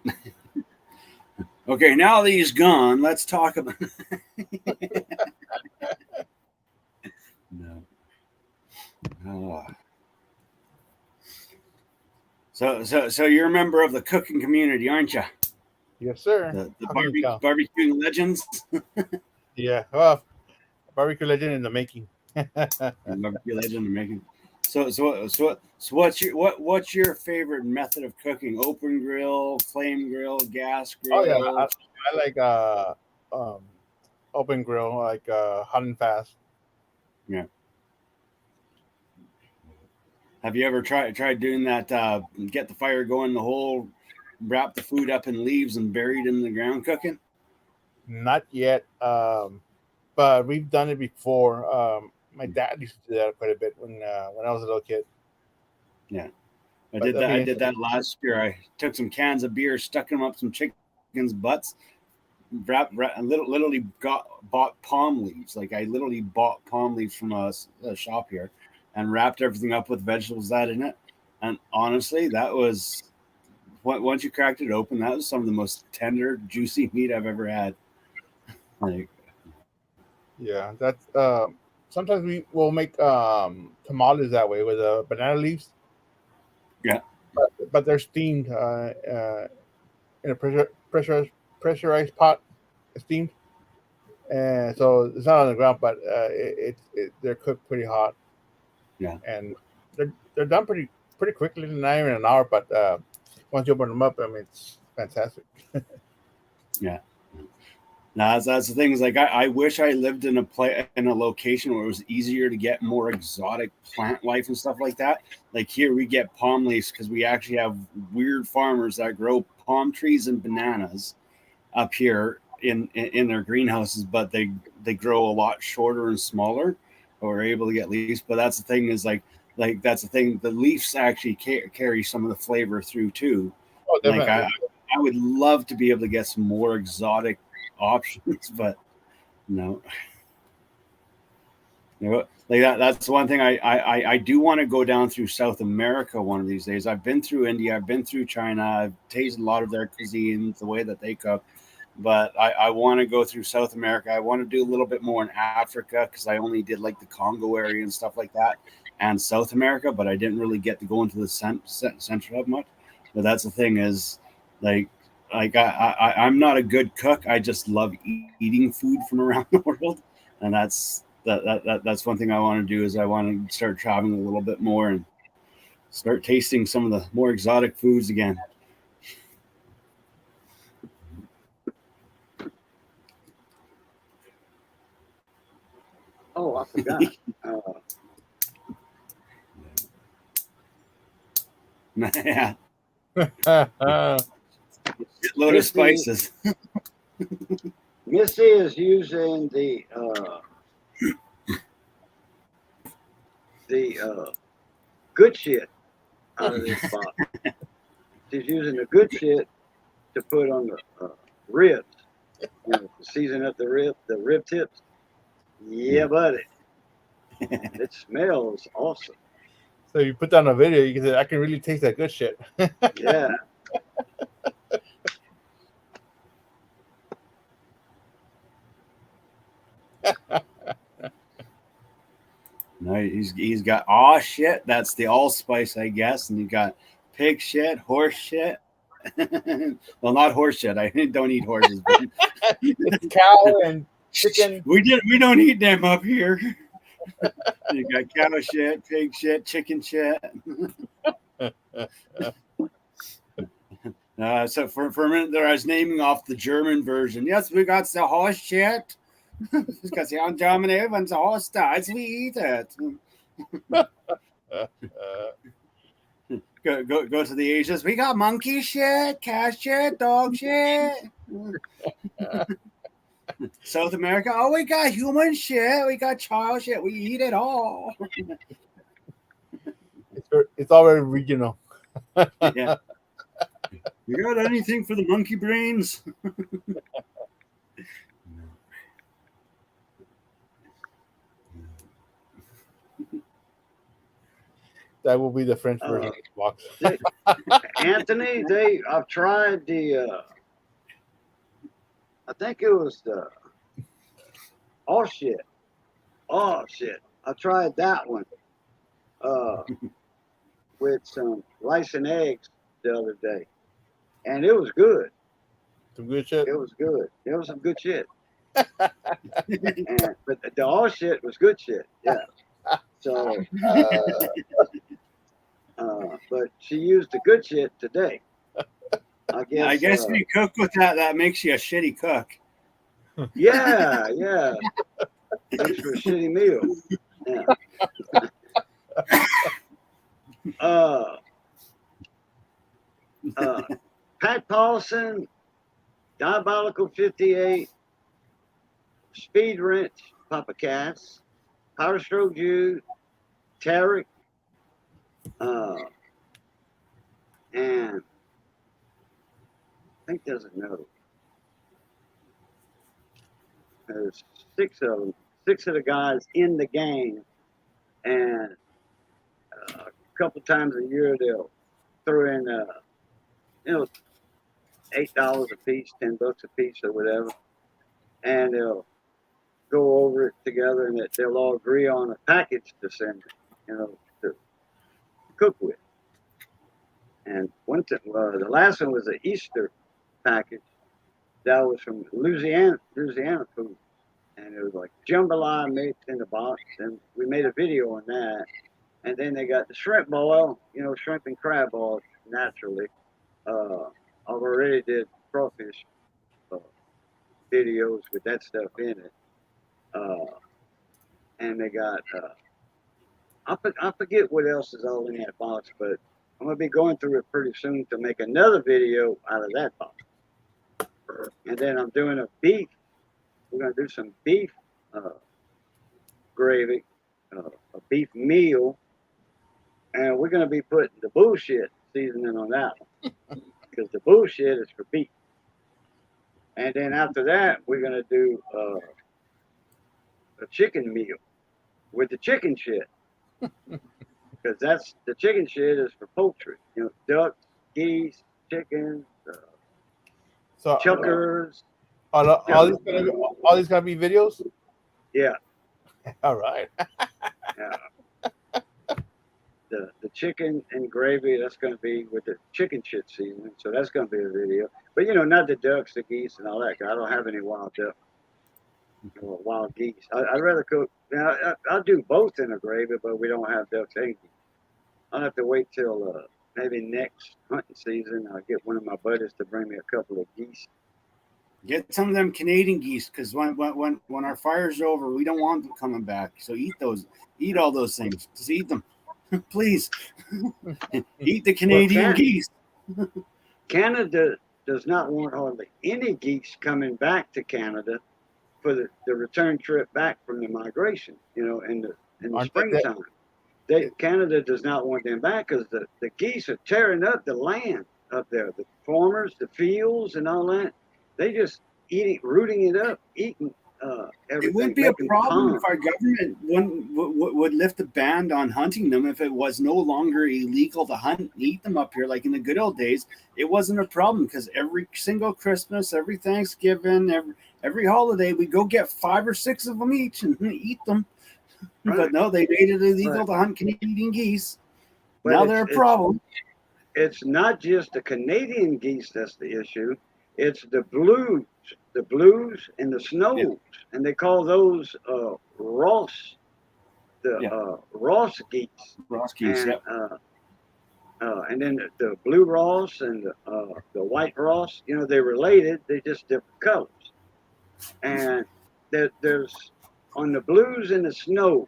Okay, now that he's gone, let's talk about. No. Oh. So you're a member of the cooking community, aren't you? Yes, sir. The barbecuing legends. Yeah. Well, barbecue legend in the making. Barbecue legend in the making. So what's your favorite method of cooking? Open grill, flame grill, gas grill? Oh yeah, I like open grill, like hot and fast. Yeah. Have you ever tried doing that? Get the fire going, the whole wrap the food up in leaves and buried in the ground cooking? Not yet, but we've done it before. My dad used to do that quite a bit when I was a little kid. Yeah, I did that last year. I took some cans of beer, stuck them up some chickens' butts, literally bought palm leaves. Like I literally bought palm leaves from a shop here, and wrapped everything up with vegetables that in it. And honestly, that was once you cracked it open, that was some of the most tender, juicy meat I've ever had. Like, yeah, that's sometimes we will make tamales that way with banana leaves. Yeah, but they're steamed in a pressurized pot, steamed, and so it's not on the ground, but they're cooked pretty hot. Yeah, and they're done pretty quickly, not even an hour. But once you open them up, I mean, it's fantastic. Yeah. No, that's the thing. Is like I wish I lived in a location where it was easier to get more exotic plant life and stuff like that. Like here, we get palm leaves because we actually have weird farmers that grow palm trees and bananas up here in their greenhouses, but they grow a lot shorter and smaller. Or we're able to get leaves, but that's the thing. Is like that's the thing. The leaves actually carry some of the flavor through too. Oh, like I would love to be able to get some more exotic options, but no. Like that's one thing I do want to go down through South America one of these days. I've been through India, I've been through China, I've tasted a lot of their cuisine, the way that they cook, but I want to go through South America. I want to do a little bit more in Africa because I only did like the Congo area and stuff like that, and South America, but I didn't really get to go into the central hub much. But that's the thing is, like I'm not a good cook. I just love eating food from around the world, and that's one thing I want to do. Is I want to start traveling a little bit more and start tasting some of the more exotic foods again. Oh, I forgot. Yeah. Load of spices. Missy is using the the good shit out of this box. She's using the good shit to put on the ribs. You know, to season up the rib tips. Yeah, buddy. It smells awesome. So you put down a video, you can say, I can really taste that good shit. Yeah. No, he's got aw shit. That's the allspice, I guess. And you got pig shit, horse shit. Well, not horse shit. I don't eat horses. But It's cow and chicken. We don't eat them up here. You got cow shit, pig shit, chicken shit. So for a minute there, I was naming off the German version. Yes, we got the horse shit. Because in Germany, when the horse dies, we eat it. Go to the Asians. We got monkey shit, cat shit, dog shit. South America, oh, we got human shit, we got child shit, we eat it all. It's all very regional. Yeah. You got anything for the monkey brains? That will be the French version of the box. Anthony, I've tried the I think it was the oh shit. I tried that one with some rice and eggs the other day. And it was good. Some good shit. It was good. It was some good shit. But the all shit was good shit. Yeah. So but she used the good shit today. I guess if you cook with that makes you a shitty cook. Yeah. Thanks for a shitty meal. Yeah. Pat Paulson, Diabolical 58, Speed Wrench, Papa Cass, Power Stroke Jude, Tarek, and I think there's another. There's 6 of them, 6 of the guys in the game, and a couple times a year they'll throw in, $8 a piece, $10 a piece, or whatever, and they'll go over it together, and they'll all agree on a package to send, to cook with. And one time, the last one was the Easter package. That was from Louisiana food, and it was like jambalaya mixed in the box, and we made a video on that. And then they got the shrimp boil, shrimp and crab boil naturally. I've already did crawfish videos with that stuff in it. And they got, I forget what else is all in that box, but I'm going to be going through it pretty soon to make another video out of that box. And then I'm doing a beef. We're going to do some beef gravy, a beef meal. And we're going to be putting the bullshit seasoning on that one. Because the bullshit is for beef. And then after that, we're going to do a chicken meal with the chicken shit. Because the chicken shit is for poultry. Ducks, geese, chickens, chuckers. All these gonna be videos? Yeah. All right. The chicken and gravy, that's going to be with the chicken shit seasoning. So that's going to be a video. But, not the ducks, the geese, and all that. Cause I don't have any wild ducks or wild geese. I'd rather cook. I'll do both in a gravy, but we don't have ducks and geese. I'll have to wait till maybe next hunting season. I'll get one of my buddies to bring me a couple of geese. Get some of them Canadian geese, because when our fire's over, we don't want them coming back. So eat all those things. Just eat them. Please. Eat the Canadian geese. Canada does not want hardly any geese coming back to Canada for the return trip back from the migration, in the springtime. Canada does not want them back because the geese are tearing up the land up there. The farmers, the fields, and all that. They just rooting it up, eating everything. It wouldn't be a making problem if ponds. our government would lift a ban on hunting them if it was no longer illegal to hunt and eat them up here like in the good old days. It wasn't a problem because every single Christmas, every Thanksgiving, every holiday, we go get 5 or 6 of them each and eat them. Right. But no, they made it illegal to hunt Canadian geese. Now they're a problem. It's not just the Canadian geese that's the issue. It's the blues and the snows, and they call those Ross, Ross geese. Ross geese, and, and then the blue Ross and the white Ross, they're related. They're just different colors. And there's on the blues and the snows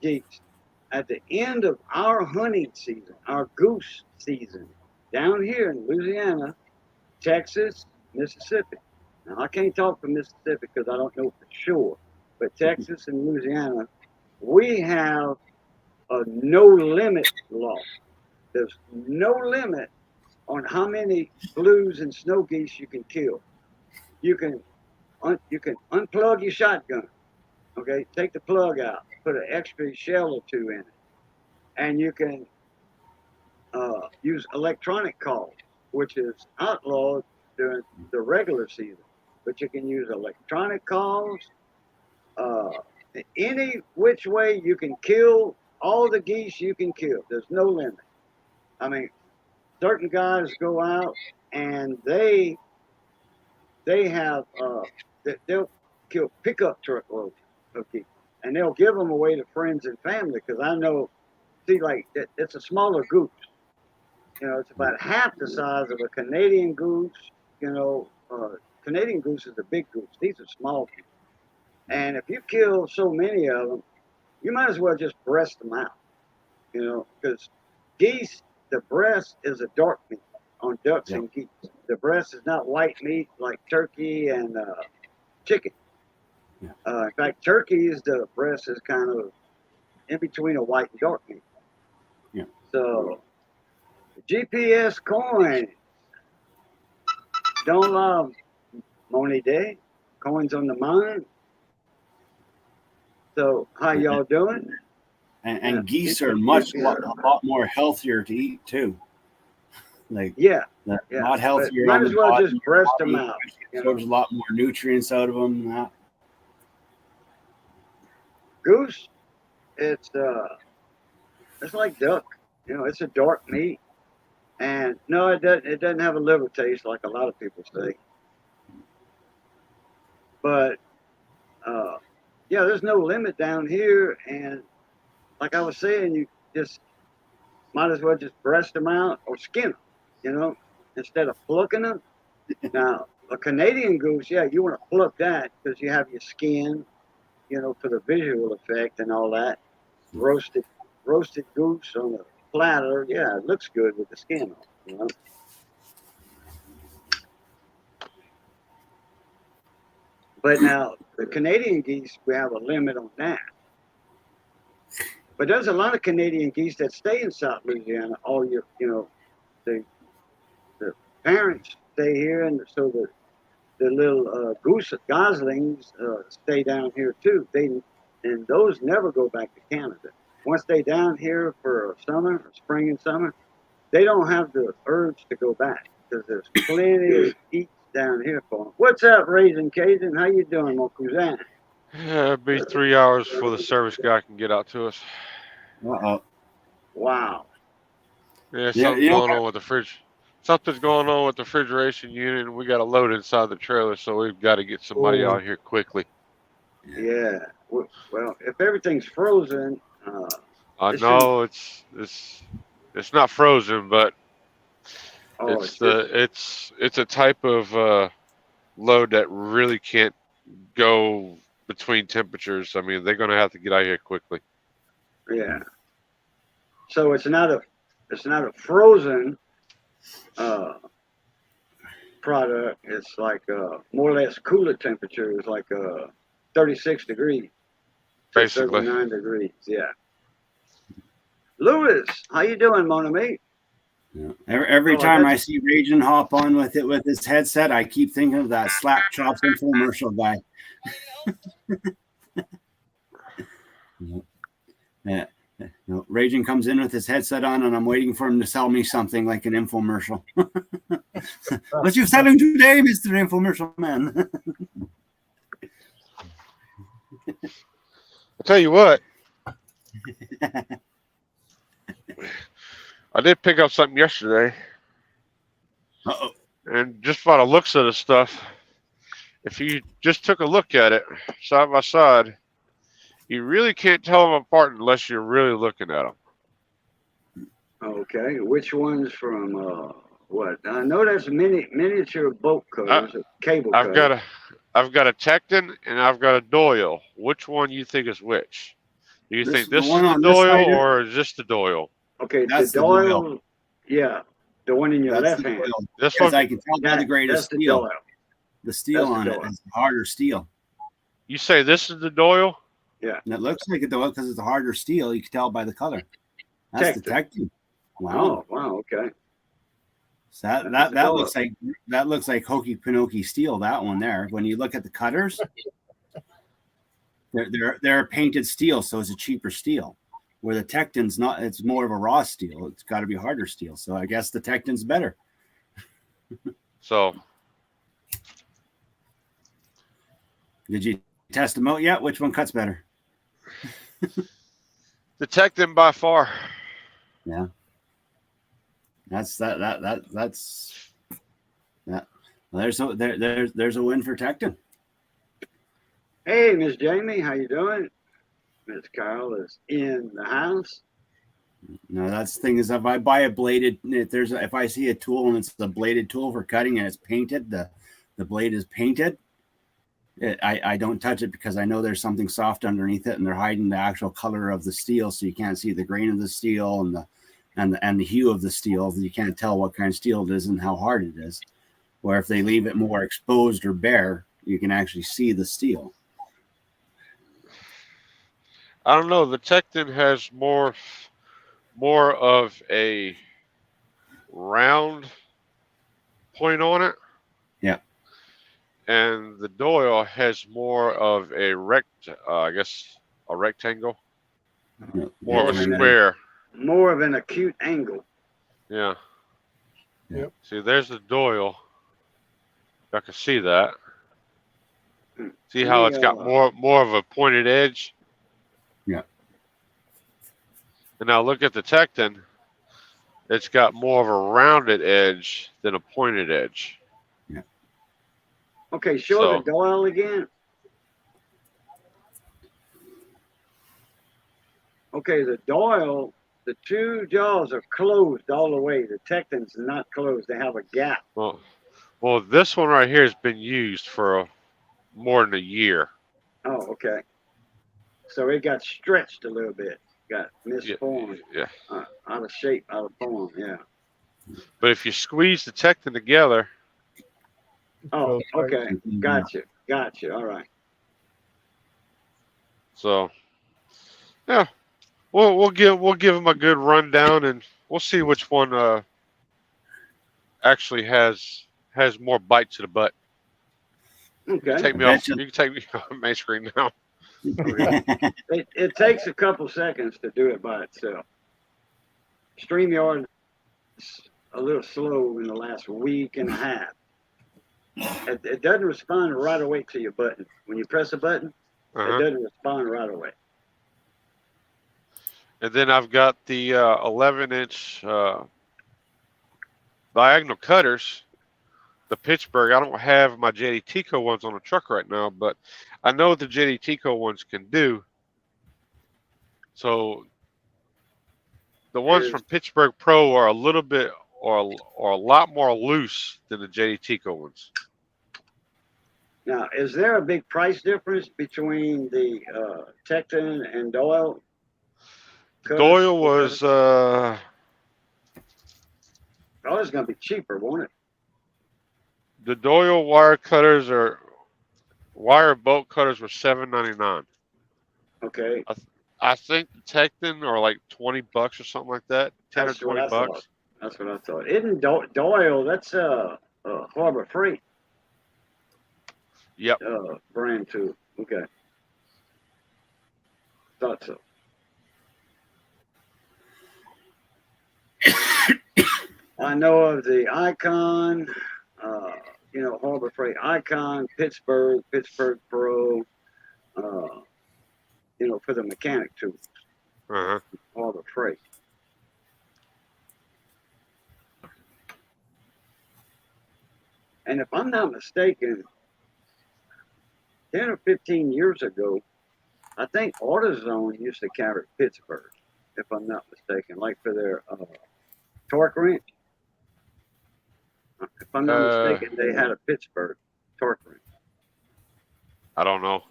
geese, at the end of our hunting season, our goose season, down here in Louisiana, Texas, Mississippi. Now, I can't talk for Mississippi because I don't know for sure, but Texas and Louisiana, we have a no limit law. There's no limit on how many blues and snow geese you can kill. You can unplug your shotgun, okay? Take the plug out, put an extra shell or 2 in it, and you can use electronic calls, which is outlawed during the regular season. But you can use electronic calls. Any which way you can kill all the geese you can kill. There's no limit. I mean, certain guys go out and they have they'll kill pickup truckloads of geese, and they'll give them away to friends and family because I know. See, like it's a smaller goose. It's about half the size of a Canadian goose. Canadian goose is a big goose. These are small goose. And if you kill so many of them, you might as well just breast them out. Because geese, the breast is a dark meat on ducks and geese. The breast is not white meat like turkey and chicken. Yeah. In fact, turkeys, the breast is kind of in between a white and dark meat. Yeah. So, GPS coins don't love money day. Coins on the mind. So, how y'all doing? And geese are a lot more healthier to eat too. Like not healthier. Might as well just breast them out. Absorbs a lot more nutrients out of them than that. Goose, it's like duck. It's a dark meat, and no, it doesn't have a liver taste like a lot of people say. But there's no limit down here, and like I was saying, you just might as well just breast them out or skin them, instead of plucking them. Now, a Canadian goose, you want to pluck that because you have your skin, for the visual effect and all that. Roasted goose on a platter, it looks good with the skin on, But now, the Canadian geese, we have a limit on that. But there's a lot of Canadian geese that stay in South Louisiana all year. The parents stay here, and so the little goose goslings stay down here too. And those never go back to Canada. Once they down here for spring and summer, they don't have the urge to go back because there's plenty of eats down here for them. What's up, Raising Cajun? How you doing, mon cousin? Yeah, it'd be 3 hours before the service guy can get out to us. Uh-oh. Wow. Yeah, something's going on with the fridge. Something's going on with the refrigeration unit, and we got a load inside the trailer, so we've got to get somebody out here quickly. Yeah. Well, if everything's frozen, I know it's not frozen, but it's a type of load that really can't go between temperatures. I mean, they're going to have to get out here quickly. Yeah. So it's not a frozen product. It's like more or less cooler temperatures, like 36 degrees, basically 39 degrees. Yeah. Lewis, how you doing, mon ami? Yeah. Every Oh, time I that's see Raging hop on with his headset, I keep thinking of that slap chops infomercial guy. Yeah. No, Raging comes in with his headset on, and I'm waiting for him to sell me something like an infomercial. What you selling today, Mr. Infomercial Man? I'll tell you what. I did pick up something yesterday, Uh-oh. and just by the looks of the stuff, if you just took a look at it side by side, you really can't tell them apart unless you're really looking at them. okay. Which one's from what? I know there's miniature boat cutters, cable I've got cutters. I've got a Tecton and I've got a Doyle. Which one you think is which? Do you think The this is one the on this Doyle side, or is this the Doyle? Okay, that's the the Doyle. Doyle, yeah, the one in your That's left the hand. Doyle. This Because one, I can tell by the grade of That's the steel. Doyle. The steel That's the on it Doyle. is harder steel. you say this is the Doyle? And it looks like a Doyle because it's a harder steel. You can tell by the color. That's the Tecton. Wow. Oh, wow, okay. So that looks like hokey pokey steel. That one there. When you look at the cutters, they're painted steel, so it's a cheaper steel. Where the Tecton's not, it's more of a raw steel. It's got to be harder steel. So I guess the Tecton's better. So Did you test them out yet? Which one cuts better? the Tecton by far. Yeah. That's that. There's a win for Tecton. Hey, Miss Jamie, how you doing? Miss Carol is in the house. No, that's the thing is if I buy a bladed, if I see a tool and it's the bladed tool for cutting and it's painted, the blade is painted. I don't touch it because I know there's something soft underneath it, and they're hiding the actual color of the steel, so you can't see the grain of the steel and the hue of the steel. You can't tell what kind of steel it is and how hard it is. Where if they leave it more exposed or bare, you can actually see the steel. I don't know. The Tecton has more of a round point on it. Yeah. And the Doyle has more of a a rectangle, more of a square. More of an acute angle. Yeah. Yep. See, there's the Doyle. I can see that. See how it's got more of a pointed edge? Yeah. And now look at the Tecton. It's got more of a rounded edge than a pointed edge. Yeah. Okay, show the Doyle again. Okay, the Doyle, the two jaws are closed all the way. The Tecton's not closed. They have a gap. Well, this one right here has been used for more than a year. Oh, okay. So it got stretched a little bit. Got misformed. Yeah. Out of shape, out of form, yeah. But if you squeeze the Tecton together. Oh, okay. Gotcha. All right. So, yeah. We'll give them a good rundown, and we'll see which one actually has more bite to the butt. Okay. You can take me off my screen now. It takes a couple seconds to do it by itself. StreamYard is a little slow in the last week and a half. It doesn't respond right away to your button. When you press a button, it doesn't respond right away. And then I've got the 11-inch diagonal cutters, the Pittsburgh. I don't have my JD Tico ones on the truck right now, but I know what the JD Tico ones can do. So the ones from Pittsburgh Pro are a little bit or a lot more loose than the JD Tico ones. Now, is there a big price difference between the Tecton and Doyle? Doyle was Doyle's going to be cheaper, won't it? the Doyle wire bolt cutters were $7.99. Okay. I think the Tecton are like $20 or something like that. 10 or That's what 20 I thought. bucks. That's what I thought. Isn't Doyle? That's Harbor Freight Yep. brand too. Okay, thought so. I know of the Icon, Harbor Freight Icon, Pittsburgh Pro, for the mechanic tools, Uh-huh. Harbor Freight. And if I'm not mistaken, 10 or 15 years ago, I think AutoZone used to carry Pittsburgh, if I'm not mistaken, like for their torque wrench. If I'm not mistaken, they had a Pittsburgh torque wrench. I don't know.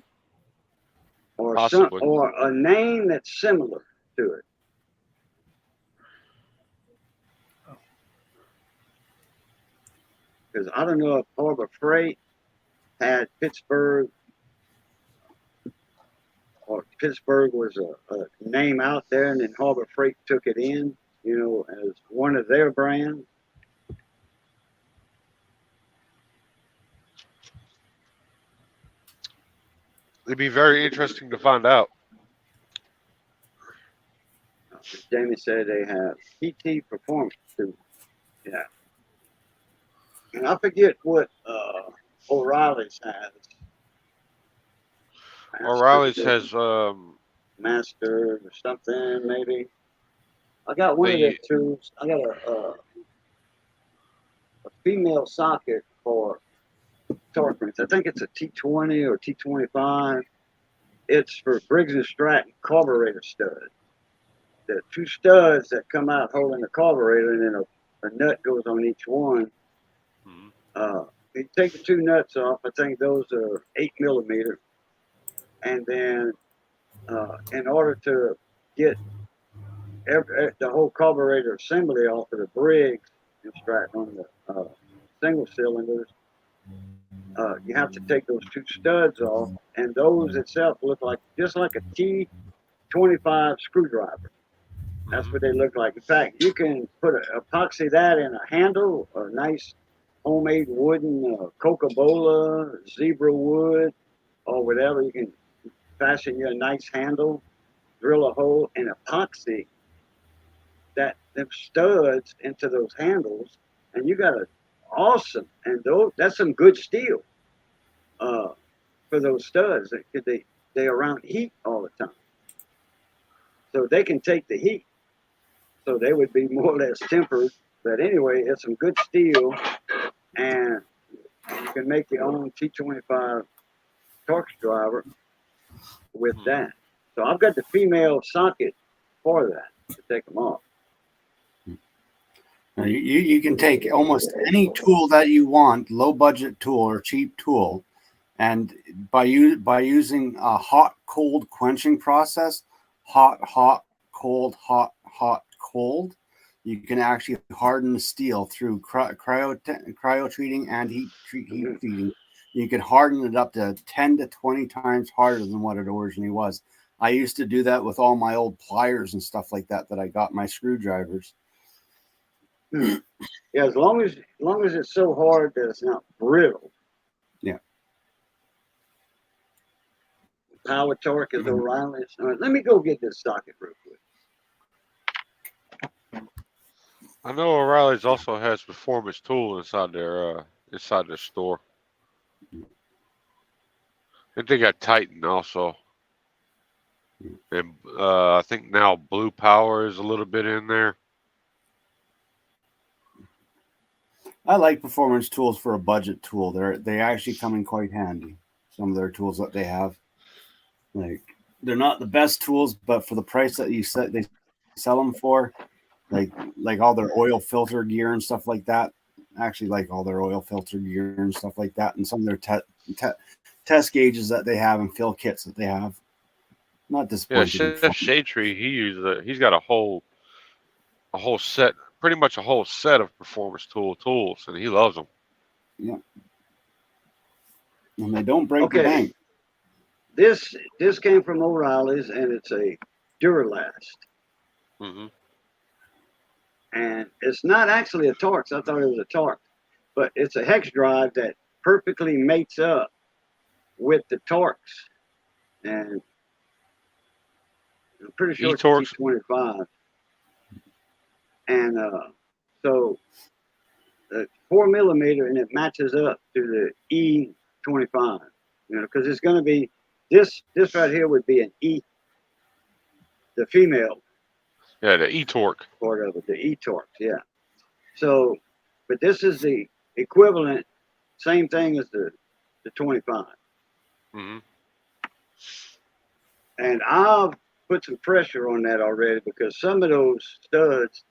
Or or a name that's similar to it. Because I don't know if Harbor Freight had Pittsburgh, or Pittsburgh was a name out there, and then Harbor Freight took it in, as one of their brands. It'd be very interesting to find out. Jamie said they have PT Performance too. Yeah. And I forget what O'Reilly's has. O'Reilly's has Master or something, maybe. I got one of their tools. I got a female socket for torque wrench. I think it's a T20 or T25. It's for Briggs and Stratton carburetor stud. The two studs that come out holding the carburetor, and then a nut goes on each one. You take the two nuts off. I think those are 8mm, and then in order to get the whole carburetor assembly off of the Briggs and Stratton on the single cylinders, you have to take those two studs off, and those itself look just like a T25 screwdriver. That's what they look like. In fact, you can epoxy that in a handle, a nice homemade wooden Coca-Cola, zebra wood, or whatever. You can fashion you a nice handle, drill a hole, and epoxy them studs into those handles, and you got awesome. And that's some good steel for those studs. They around heat all the time, so they can take the heat. So they would be more or less tempered. But anyway, it's some good steel, and you can make your own T25 torque driver with that. So I've got the female socket for that to take them off. You can take almost any tool that you want, low budget tool or cheap tool, and by using a hot cold quenching process, hot cold, hot cold, you can actually harden steel through cryo treating and heat treating. You can harden it up to 10 to 20 times harder than what it originally was. I used to do that with all my old pliers and stuff like that I got my screwdrivers. Yeah, as long as it's so hard that it's not brittle. Yeah. Power torque is O'Reilly's. All right, let me go get this socket real quick. I know O'Reilly's also has performance tool inside their store. I think they got Titan also. And I think now Blue Power is a little bit in there. I like performance tools for a budget tool. They actually come in quite handy. Some of their tools that they have, like they're not the best tools, but for the price that they sell them for, like all their oil filter gear and stuff like that. I actually like all their oil filter gear and stuff like that, and some of their test gauges that they have and fill kits that they have. Not disappointed. Yeah, Shade Tree. He's got a whole set. Pretty much a whole set of performance tools, and he loves them. Yeah, and they don't break the bank. This came from O'Reilly's, and it's a Duralast. Mm-hmm. And it's not actually a Torx. I thought it was a Torx, but it's a hex drive that perfectly mates up with the Torx. And I'm pretty sure it's a E-Torx. T25. And so the 4mm, and it matches up to the E25. Because it's going to be this right here would be an E, the female Yeah, the E-Torque. part of it, the E-Torx, yeah. So, but this is the equivalent, same thing as the 25. Mm-hmm. And I've put some pressure on that already because some of those studs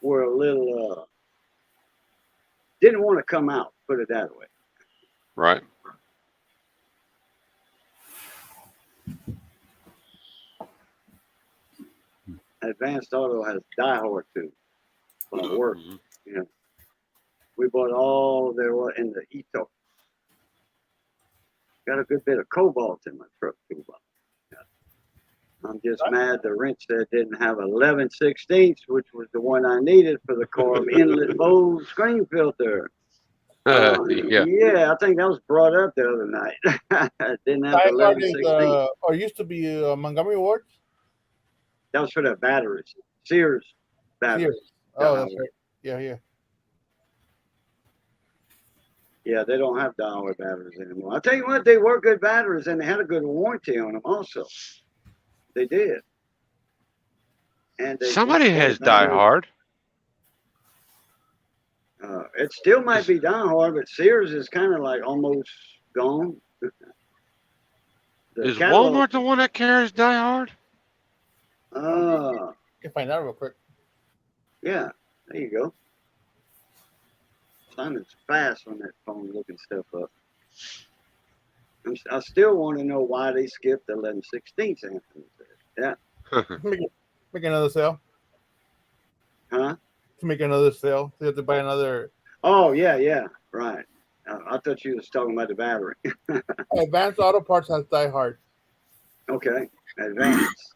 were a little, didn't want to come out, put it that way. Right. Advanced Auto has diehard too. By work, Mm-hmm. We bought all there was in the E-Torx. Got a good bit of cobalt in my truck too. I'm just mad the wrench set didn't have 11/16, which was the one I needed for the carb inlet bowl screen filter. Yeah. Yeah, I think that was brought up the other night. Didn't have Diehard 11/16. or used to be Montgomery Ward. That was for the batteries. Sears batteries. Sears. Oh, that's right. Yeah. Yeah, they don't have diehard batteries anymore. I tell you what, they were good batteries and they had a good warranty on them also. They did. And Somebody has diehard. It still might be diehard, but Sears is kind of like almost gone. Is Walmart the one that carries diehard? You can find out real quick. Yeah, there you go. Simon's fast on that phone looking stuff up. I still want to know why they skipped 11/16. Anthony said. Yeah. Make another sale. Huh? To make another sale, you have to buy another. Oh yeah, right. I thought you was talking about the battery. Advanced Auto Parts has diehard. Okay, Advance.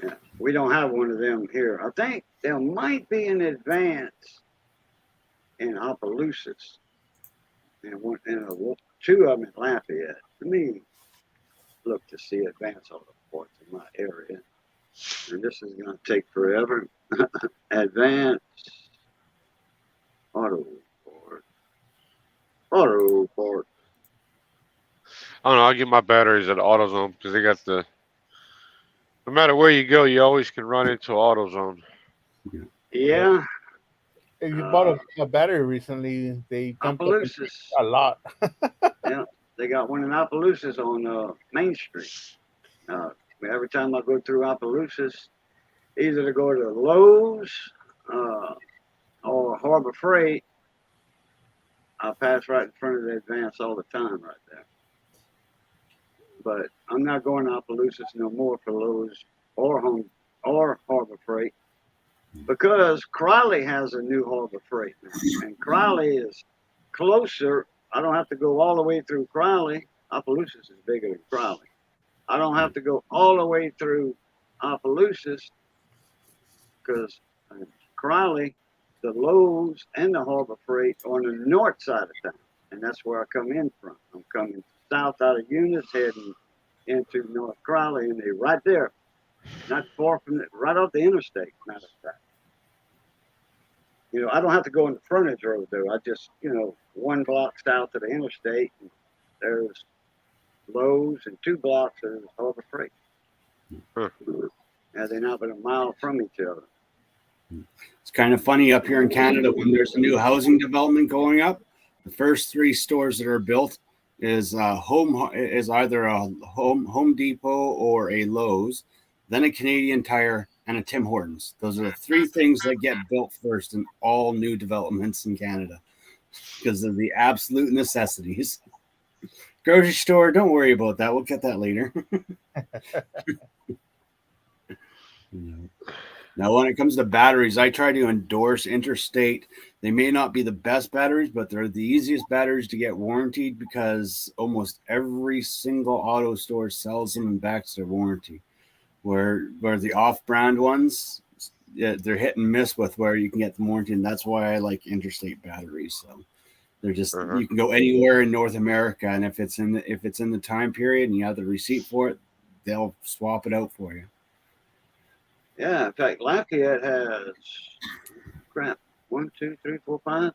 Yeah, we don't have one of them here. I think there might be an Advance in Opelousas, and two of them in Lafayette. Let me look to see Advance Auto Parts in my area. And this is going to take forever. Advance Auto Parts. Auto Parts. I don't know. I get my batteries at AutoZone because they got the. No matter where you go, you always can run into AutoZone. Yeah. If you bought a battery recently, they jumped up a lot. Yeah, they got one in Opelousas on Main Street. Every time I go through Opelousas, either to go to Lowe's or Harbor Freight, I pass right in front of the Advance all the time right there. But I'm not going to Opelousas no more for Lowe's or Harbor Freight because Crowley has a new Harbor Freight now, and Crowley is closer. I don't have to go all the way through Crowley. Opelousas is bigger than Crowley. I don't have to go all the way through Opelousas because Crowley, the Lowe's, and the Harbor Freight are on the north side of town, and that's where I come in from. I'm coming south out of Eunice, heading into North Crowley, and they're right there, not far from it, right off the interstate, matter of fact. I don't have to go on the frontage road, though. I just, one block south of the interstate, and there's Lowe's, and 2 blocks there's Harbor Freight. And they're not but a mile from each other. It's kind of funny up here in Canada when there's a new housing development going up. The first 3 stores that are built is either a Home Depot or a Lowe's, then a Canadian Tire, and a Tim Hortons. Those are the 3 things that get built first in all new developments in Canada because of the absolute necessities. Grocery store, don't worry about that. We'll get that later. Now, when it comes to batteries, I try to endorse Interstate. They may not be the best batteries, but they're the easiest batteries to get warranted because almost every single auto store sells them and backs their warranty. where the off-brand ones, yeah, they're hit and miss with where you can get the warranty, and that's why I like interstate batteries. So they're just Uh-huh. you can go anywhere in North America, and if it's in the time period and you have the receipt for it, they'll swap it out for you. Yeah, in fact, Lafayette has crap 1, 2, 3, 4, 5.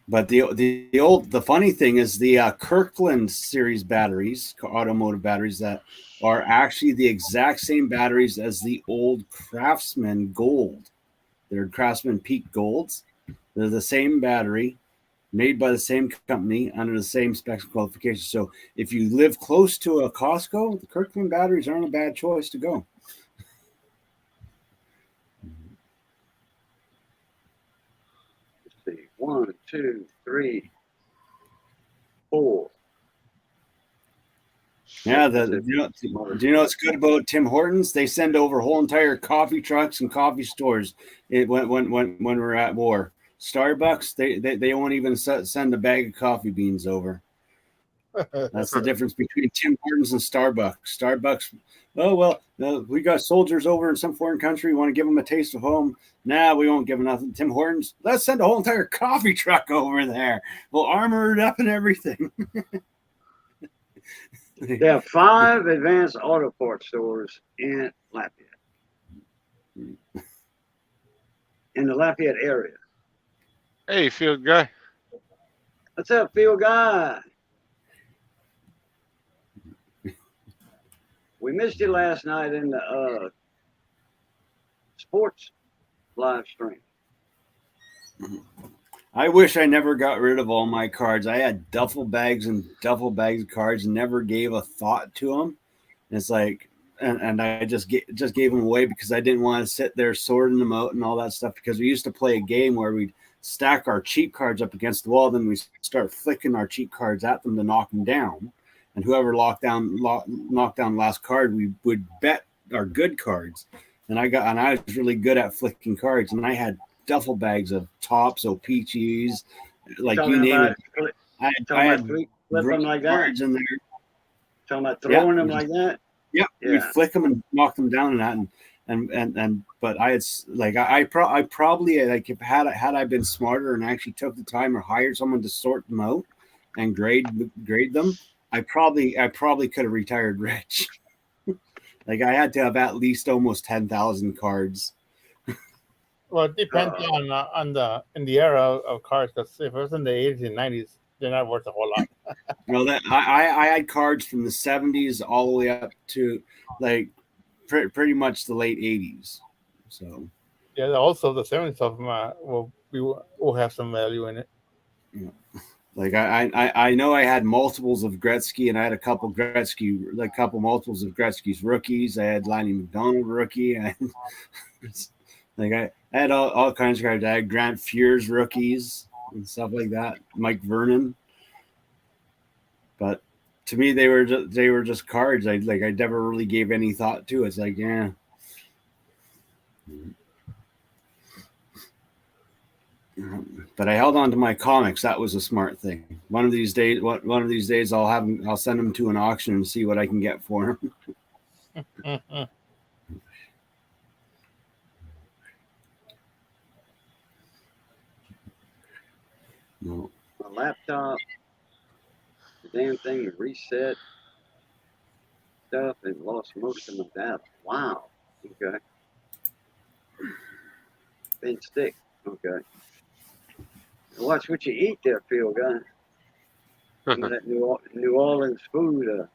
But the funny thing is the Kirkland series batteries, automotive batteries, that are actually the exact same batteries as the old Craftsman Gold. They're Craftsman Peak Golds. They're the same battery, made by the same company under the same specs and qualifications. So if you live close to a Costco, the Kirkland batteries aren't a bad choice to go. Let's see. 1, 2, 3, 4. Yeah, do you know what's good about Tim Hortons? They send over whole entire coffee trucks and coffee stores when we're at war. Starbucks, they won't even send a bag of coffee beans over. That's the difference between Tim Hortons and Starbucks. Starbucks, oh well, we got soldiers over in some foreign country. We want to give them a taste of home. Nah, we won't give them nothing. Tim Hortons, let's send a whole entire coffee truck over there. We'll armor it up and everything. There are 5 advanced auto parts stores in Lafayette. In the Lafayette area. Hey, field guy. What's up, field guy? We missed you last night in the sports live stream. I wish I never got rid of all my cards. I had duffel bags and duffel bags of cards, never gave a thought to them. It's like, and I just gave them away because I didn't want to sit there sorting them out and all that stuff. Because we used to play a game where we'd stack our cheap cards up against the wall, then we start flicking our cheap cards at them to knock them down. And whoever knocked down the last card, we would bet our good cards. And I was really good at flicking cards, and I had duffel bags of tops, OPGs, like Talking you name about it. I had flip them like that. cards in there. Talking about throwing them like that. Yeah, we flick them and knock them down and that, and but I had like I probably like if had I been smarter and actually took the time or hired someone to sort them out and grade them, I probably could have retired rich. Like I had to have at least almost 10,000 cards. Well, it depends on the era of cards. Because if it was in the 80s and 90s, they're not worth a whole lot. Well, that I had cards from the 70s all the way up to like pretty much the late 80s. So yeah, also the 70s of them will have some value in it. Yeah. Like I know I had multiples of Gretzky, and I had a couple multiples of Gretzky's rookies. I had Lanny McDonald rookie. I had all kinds of cards. I had Grant Fuhr's rookies and stuff like that. Mike Vernon. But to me, they were just cards. I never really gave any thought to it. It's like, yeah. But I held on to my comics. That was a smart thing. One of these days, I'll send them to an auction and see what I can get for them. No. My laptop, the damn thing reset stuff and lost most of my data. Wow. Okay. Been stick. Okay. Watch what you eat there, field guy. Some of that New Orleans food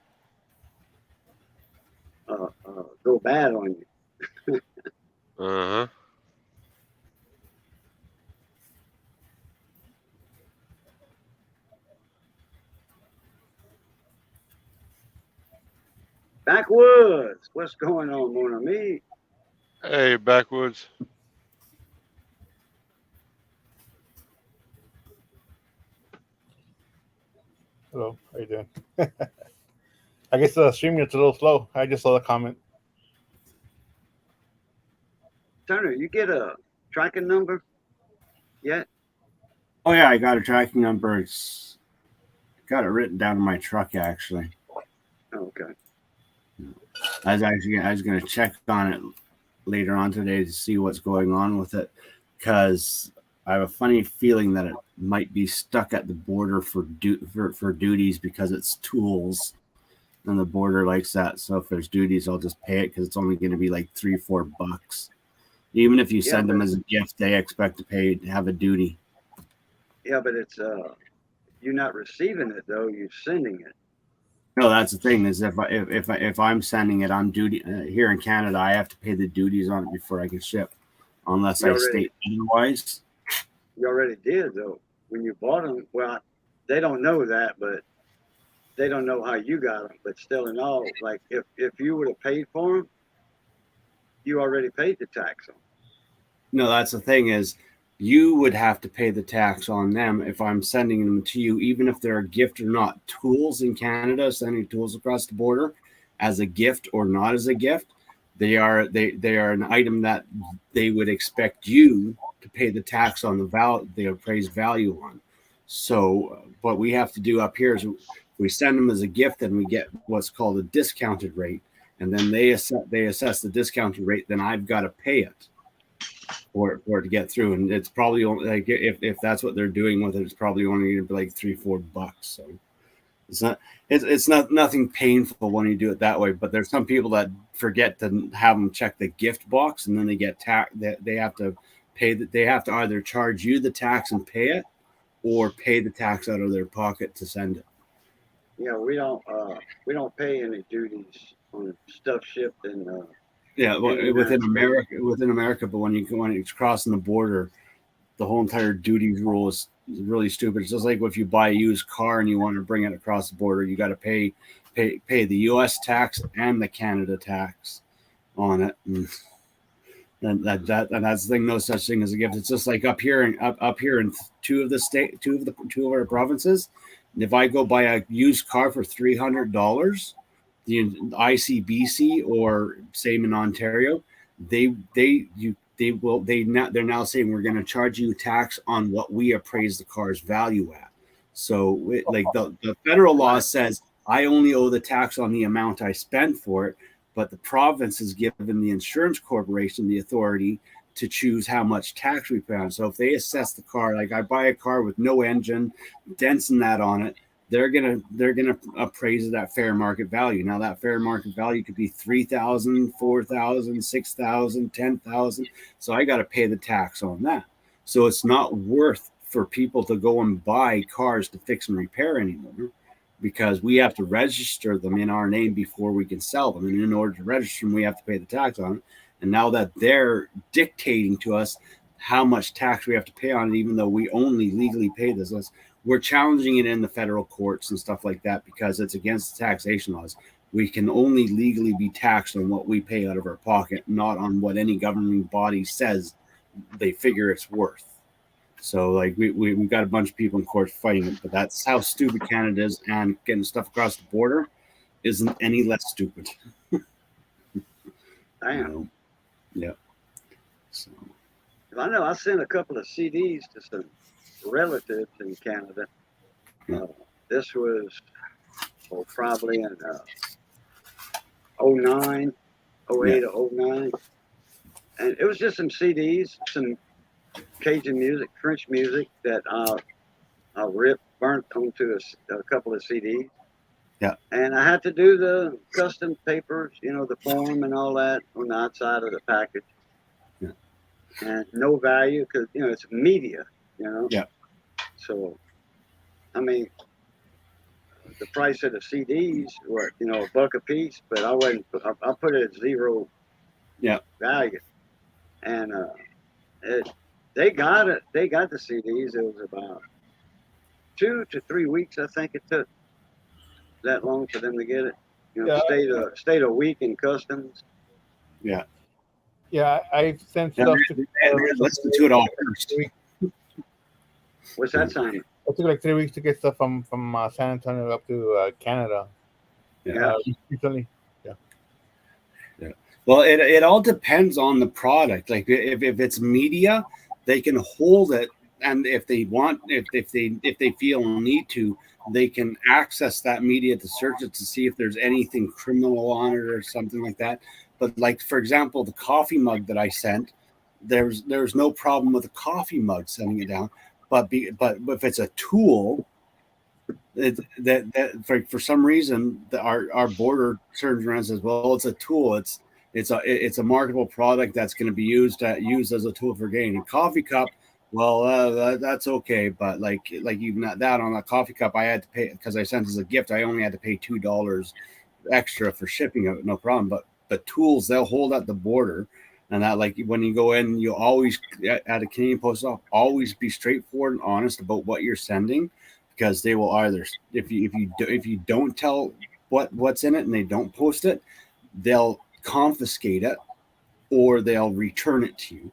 go bad on you. Uh-huh. Backwoods, what's going on, mon ami? Hey, Backwoods. Hello, how you doing? I guess the streaming is a little slow. I just saw the comment. Turner, you get a tracking number yet? Oh yeah, I got a tracking number. got it written down in my truck actually. Okay. I was going to check on it later on today to see what's going on with it, because I have a funny feeling that it might be stuck at the border for duties because it's tools, and the border likes that. So if there's duties, I'll just pay it because it's only going to be like $3-4. Even if you send them as a gift, they expect to have a duty. Yeah, but it's you're not receiving it though. You're sending it. No, that's the thing is if I'm sending it on duty here in Canada, I have to pay the duties on it before I can ship, unless I state otherwise. You already did though when you bought them. Well, they don't know that, but they don't know how you got them. But still, in all, like if you would have paid for them, you already paid the tax on them. No, that's the thing is you would have to pay the tax on them if I'm sending them to you, even if they're a gift or not. Tools in Canada, sending tools across the border as a gift or not as a gift, they are an item that they would expect you to pay the tax on the appraised value on. So what we have to do up here is we send them as a gift, and we get what's called a discounted rate, and then they assess the discounted rate. Then I've got to pay it for it to get through, and it's probably only like if that's what they're doing with it, it's probably only going to be like $3-4. So it's not nothing painful when you do it that way. But there's some people that forget to have them check the gift box, and then they get they have to pay that. They have to either charge you the tax and pay it, or pay the tax out of their pocket to send it. Yeah, we don't pay any duties on stuff shipped in. Yeah, within America, but when it's crossing the border, the whole entire duties rule is really stupid. It's just like if you buy a used car and you want to bring it across the border, you got to pay the U.S. tax and the Canada tax on it. And that's the thing. No such thing as a gift. It's just like up here in two of our provinces. If I go buy a used car for $300, the ICBC or same in Ontario, they're now saying we're going to charge you tax on what we appraise the car's value at. So the federal law says I only owe the tax on the amount I spent for it, but the province has given the insurance corporation the authority to choose how much tax we pay on. So if they assess the car, like I buy a car with no engine, dents and that on it, they're gonna appraise it at fair market value. Now that fair market value could be $3,000, $4,000, $6,000, $10,000. So I got to pay the tax on that. So it's not worth for people to go and buy cars to fix and repair anymore, because we have to register them in our name before we can sell them. And in order to register them, we have to pay the tax on it. And now that they're dictating to us how much tax we have to pay on it, even though we only legally pay this, we're challenging it in the federal courts and stuff like that because it's against the taxation laws. We can only legally be taxed on what we pay out of our pocket, not on what any governing body says they figure it's worth. So like we've got a bunch of people in court fighting it, but that's how stupid Canada is, and getting stuff across the border isn't any less stupid. Damn. Yeah. So I know I sent a couple of CDs to some relatives in Canada. This was probably in 09, 08 or 09. And it was just some CDs, some Cajun music, French music that I burnt onto a couple of CDs. Yeah. And I had to do the custom papers, the form and all that on the outside of the package. Yeah. And no value because, it's media, Yeah. So, I mean, the price of the CDs were, $1 a piece, but I put it at zero value. And they got it. They got the CDs. It was about 2 to 3 weeks, I think it took that long for them to get it. Stayed a week in customs. Yeah. Yeah, I sent stuff to. Listen to it all first. What's that, Simon? It took like 3 weeks to get stuff from San Antonio up to Canada. Yeah. Recently. Yeah. Well, it all depends on the product. Like if it's media, they can hold it and if they want, if they feel a need to, they can access that media to search it to see if there's anything criminal on it or something like that. But like, for example, the coffee mug that I sent, there's no problem with the coffee mug sending it down. But if it's a tool, that for some reason our border turns around and says, well, it's a tool. It's a marketable product that's going to be used as a tool for gain. A coffee cup, well, that's okay, but like even that on a coffee cup, I had to pay because I sent as a gift. I only had to pay $2 extra for shipping it, no problem. But tools, they'll hold at the border, and that, like, when you go in, you always at a Canadian post office, always be straightforward and honest about what you're sending, because they will either, if you don't tell what's in it and they don't post it, they'll confiscate it or they'll return it to you.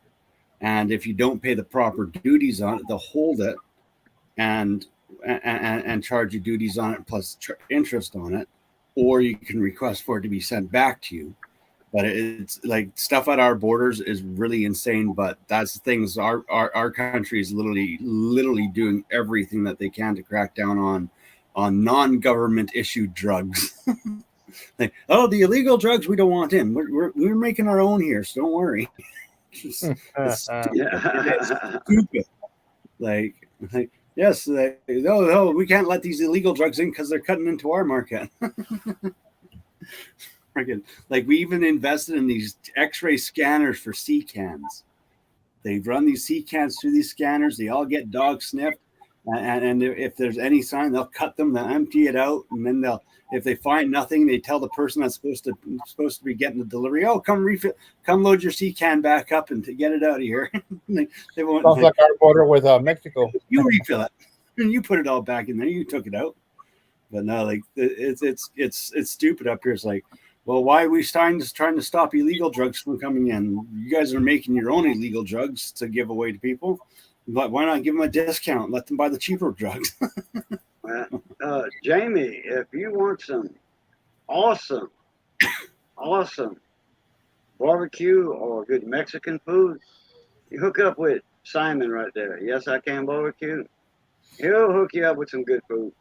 And if you don't pay the proper duties on it, they'll hold it and charge you duties on it plus interest on it, or you can request for it to be sent back to you. But it's like, stuff at our borders is really insane. But that's the things, our country is literally doing everything that they can to crack down on non-government issued drugs. Like, oh, the illegal drugs, we don't want in. We're making our own here, so don't worry. It's stupid. It's stupid. Like yes, no, we can't let these illegal drugs in because they're cutting into our market. Like, we even invested in these X-ray scanners for sea cans. They run these sea cans through these scanners. They all get dog sniffed, and if there's any sign, they'll cut them, they'll empty it out, and then if they find nothing, they tell the person that's supposed to be getting the delivery, oh, come load your sea can back up and to get it out of here. They won't. Sounds like our border with Mexico. You refill it, and you put it all back in there. You took it out, but no, like, it's stupid up here. It's like, well, why are we trying to stop illegal drugs from coming in? You guys are making your own illegal drugs to give away to people, but why not give them a discount? Let them buy the cheaper drugs. Jamie, if you want some awesome barbecue or good Mexican food, you hook up with Simon right there. Yes, I Can Barbecue. He'll hook you up with some good food.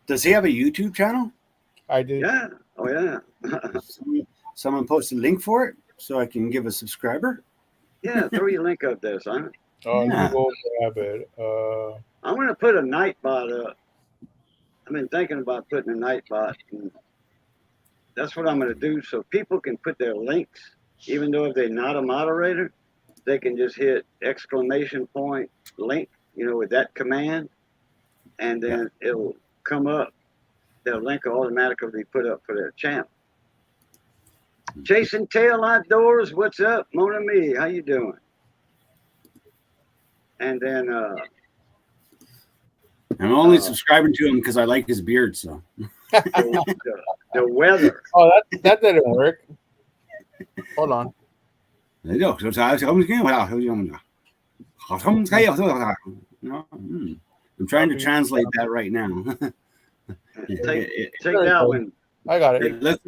Does he have a YouTube channel? I do. Yeah. Oh, yeah. Someone post a link for it so I can give a subscriber. Yeah, throw your link up there, Simon. Oh, Yeah. you go grab it. I'm going to put a night bot up. I've been thinking about putting a night bot. And that's what I'm going to do, so people can put their links, even though if they're not a moderator, they can just hit !link, with that command, and then it'll come up. Their link will automatically be put up for their channel. Chasing Tail Outdoors, what's up? Mona Me, how you doing? And then I'm only subscribing to him because I like his beard. So the weather. Oh, that didn't work. Hold on. there you go. I'm trying to translate that right now. Take that one. I got it.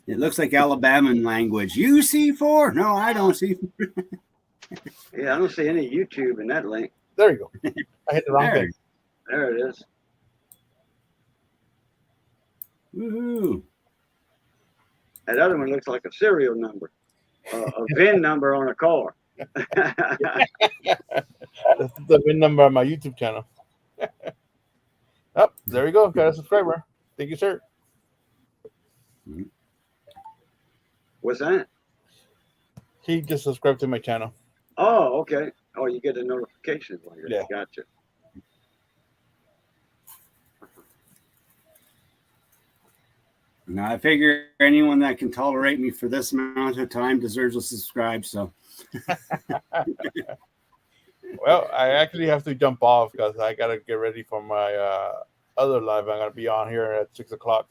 It looks like Alabama language. You see 4? No, I don't see 4. Yeah, I don't see any YouTube in that link. There you go. I hit the wrong thing. There it is. Woohoo! That other one looks like a serial number, a VIN number on a car. That's the VIN number on my YouTube channel. Oh, there we go. Got a subscriber. Thank you, sir. What's that? He just subscribed to my channel. Oh, okay. Oh, you get the notifications like that. Yeah. Gotcha. Now, I figure anyone that can tolerate me for this amount of time deserves to subscribe. So, Well, I actually have to jump off because I got to get ready for my other live. I'm going to be on here at 6 o'clock.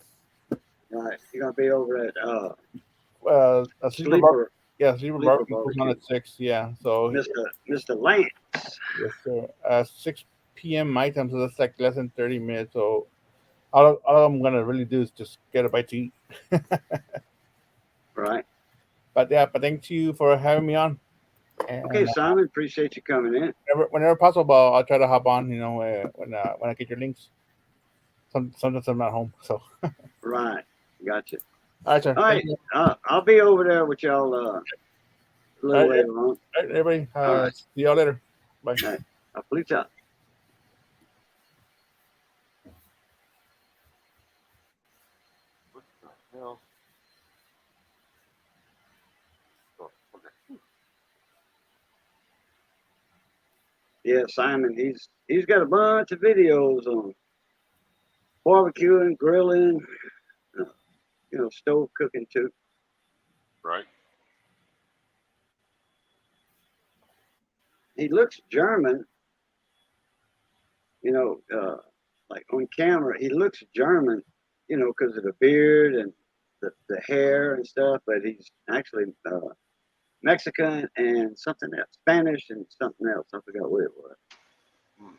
Right. You're going to be over at A sleeper Sleeper, yeah, sleeper barbecue goes on at 6. Yeah, so Mr. Lance. yes, sir. 6 p.m. my time, so that's like less than 30 minutes. So all I'm going to really do is just get a bite to eat. Right. But yeah, but thank you for having me on. And Okay, Simon, appreciate you coming in. whenever possible, I'll try to hop on. When I get your links. Sometimes I'm not home, so. Right, gotcha. All right, sir. All Thank right, you. I'll be over there with y'all a All little right, later on. all right, everybody. All right. See y'all later. Bye. All right, I'll please out. What the hell? Oh, okay. Yeah, Simon, he's got a bunch of videos on barbecuing, grilling, uh, stove cooking too. Right. He looks German, like on camera, he looks German, because of the beard and the hair and stuff, but he's actually Mexican and something else, Spanish and something else. I forgot what it was. Hmm.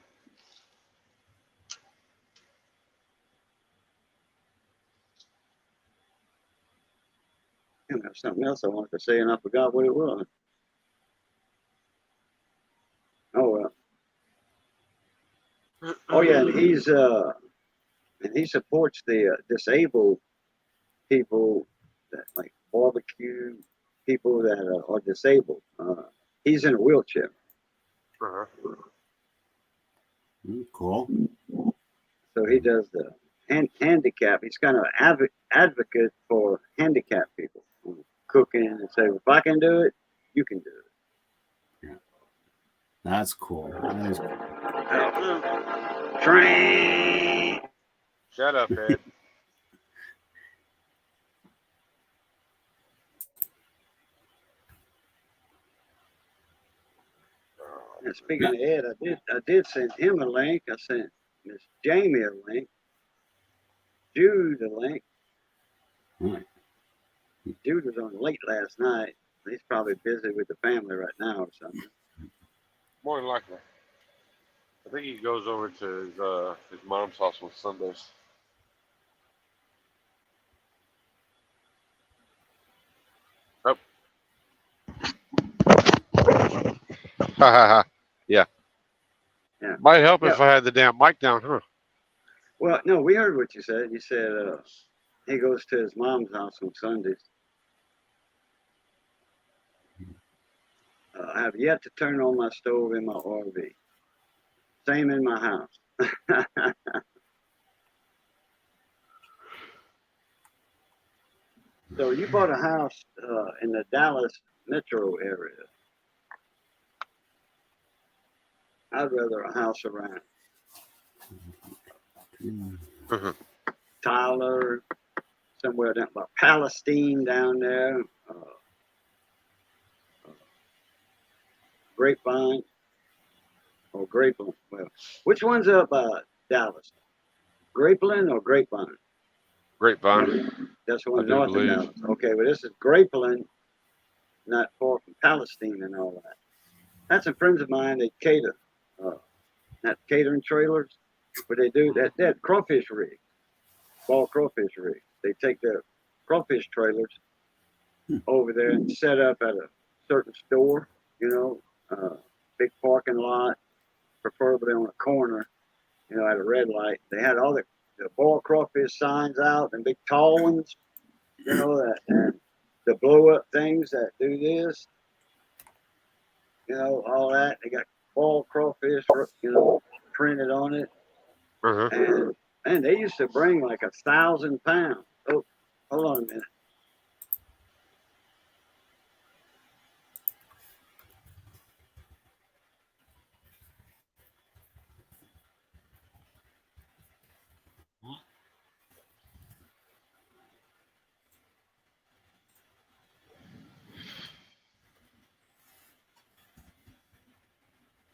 And there's something else I wanted to say, and I forgot what it was. Oh well. Oh yeah, and he supports the disabled people that like barbecue people that are disabled. He's in a wheelchair, Uh-huh. Cool. so he does the handicap. He's kind of advocate for handicapped people, cooking, and say, if I can do it, you can do it. That's cool. That is cool. Train. Shut up, Ed. And speaking of Ed, I did send him a link. I sent Miss Jamie a link, Jude a link. Right. Jude was on late last night. He's probably busy with the family right now or something. More than likely. I think he goes over to his mom's house on Sundays. Oh. Ha ha ha. Yeah. Yeah. Might help Yeah. if I had the damn mic down, huh? Well, no, we heard what you said. You said he goes to his mom's house on Sundays. I have yet to turn on my stove in my RV. Same in my house. So you bought a house in the Dallas metro area. I'd rather a house around Uh-huh. Tyler, somewhere down by Palestine down there, Grapevine or Grapeland. Well, which one's up Dallas? Grapeland or Grapevine? Grapevine. That's the I one do north of believe. Dallas. Okay, well this is Grapeland, not far from Palestine and all that. That's some friends of mine. They cater, not catering trailers, but they do that. They had crawfish rigs, ball crawfish rigs. They take their crawfish trailers over there and set up at a certain store, big parking lot, preferably on a corner, at a red light. They had all the ball crawfish signs out and big tall ones, and the blow up things that do this, all that. They got ball crawfish, printed on it. Uh-huh. And they used to bring like 1,000 pounds. Oh, hold on a minute.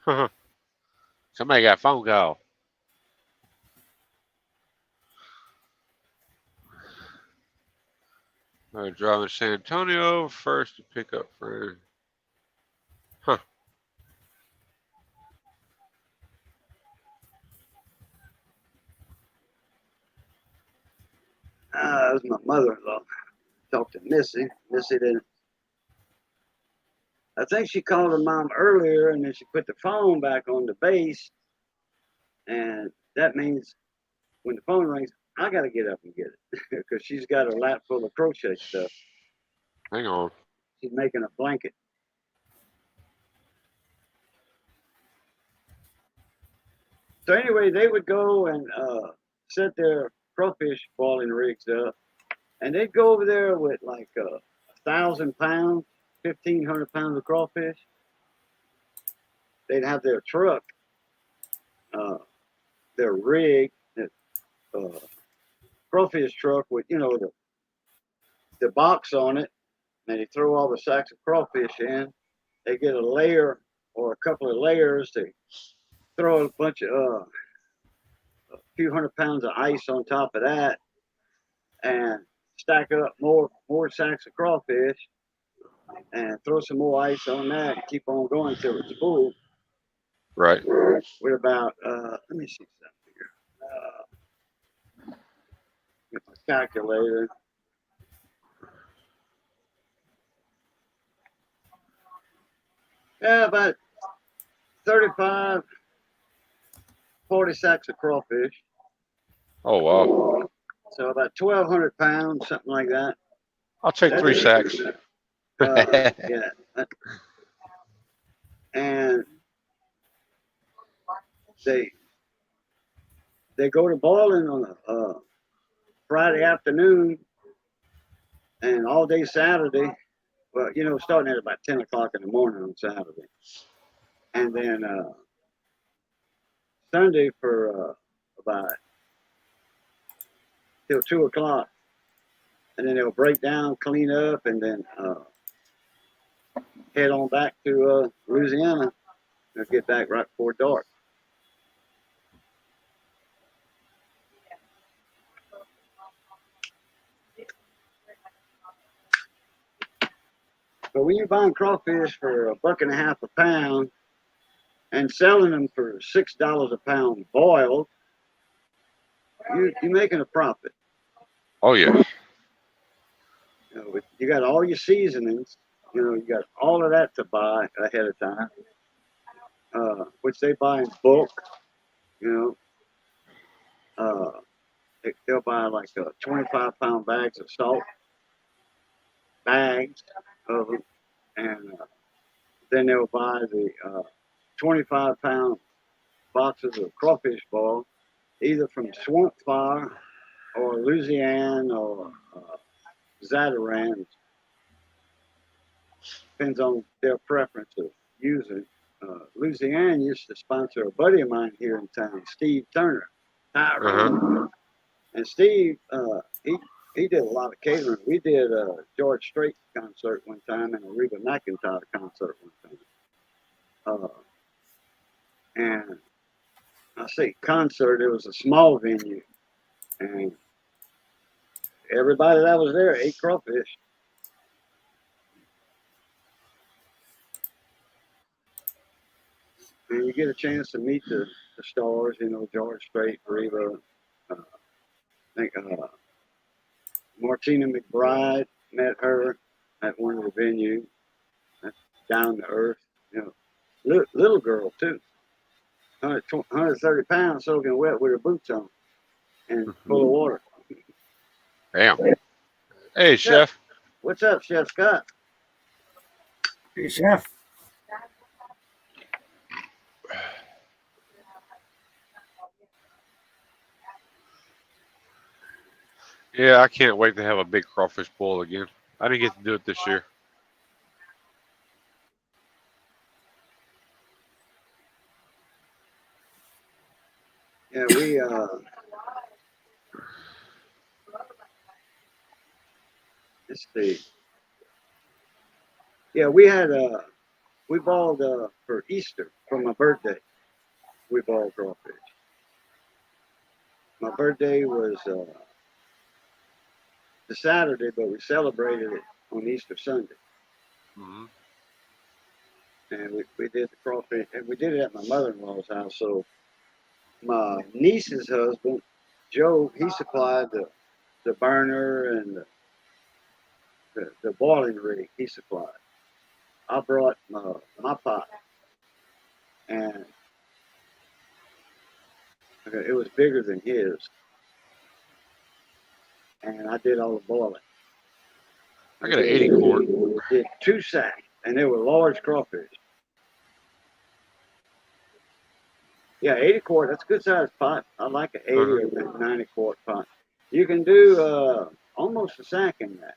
Uh-huh. Somebody got a phone call. Driving San Antonio first to pick up friend. Huh. That was my mother-in-law. Talked to Missy. Missy didn't. I think she called her mom earlier, and then she put the phone back on the base, and that means when the phone rings, I got to get up and get it because she's got her lap full of crochet stuff. Hang on. She's making a blanket. So anyway, they would go and set their crawfish boiling rigs up, and they'd go over there with like 1,000 pounds, 1,500 pounds of crawfish. They'd have their truck, their rig, crawfish truck with the box on it, and they throw all the sacks of crawfish in. They get a layer or a couple of layers. They throw a bunch of a few hundred pounds of ice on top of that, and stack up more sacks of crawfish, and throw some more ice on that, and keep on going until it's full. Right. With about let me see something here. Get my calculator. Yeah, about 35, 40 sacks of crawfish. Oh wow. So about 1,200 pounds, something like that. I'll take 3 sacks. Yeah. And they go to boiling on a Friday afternoon and all day Saturday. Well, starting at about 10 o'clock in the morning on Saturday. And then Sunday for about till 2 o'clock. And then they'll break down, clean up, and then head on back to Louisiana. They'll get back right before dark. But when you're buying crawfish for $1.50 a pound and selling them for $6 a pound boiled, you're making a profit. Oh yeah. You got all your seasonings. You got all of that to buy ahead of time, which they buy in bulk. They'll buy like 25-pound bags of salt, bags of them, and then they'll buy the 25-pound boxes of crawfish ball, either from Swamp Fire or Louisiana or Zatarain's. Depends on their preference of using. Louisiana used to sponsor a buddy of mine here in town, Steve Turner. And Steve, he did a lot of catering. We did a George Strait concert one time and a Reba McEntire concert one time. And I say concert, it was a small venue. And everybody that was there ate crawfish. And you get a chance to meet the stars, George Strait, Reba. I think Martina McBride, met her at one of the venues. That's down to earth, little girl too. 130 pounds soaking wet with her boots on and full of water. Damn. Hey, Chef. What's up, Chef Scott? Hey, Chef. Yeah, I can't wait to have a big crawfish boil again. I didn't get to do it this year. Yeah, we let's see. Yeah, we had we boiled for Easter for my birthday. We boiled crawfish. My birthday was the Saturday, but we celebrated it on Easter Sunday. Mm-hmm. And we did the crawfish, and we did it at my mother-in-law's house. So my niece's husband, Joe, he supplied the burner and the boiling rig. He supplied. I brought my pot, and it was bigger than his, and I did all the boiling. I got an 80 quart. Did 2 sacks, and they were large crawfish. Yeah, 80 quart. That's a good sized pot. I like an 80 or 90 quart pot. You can do almost a sack in that,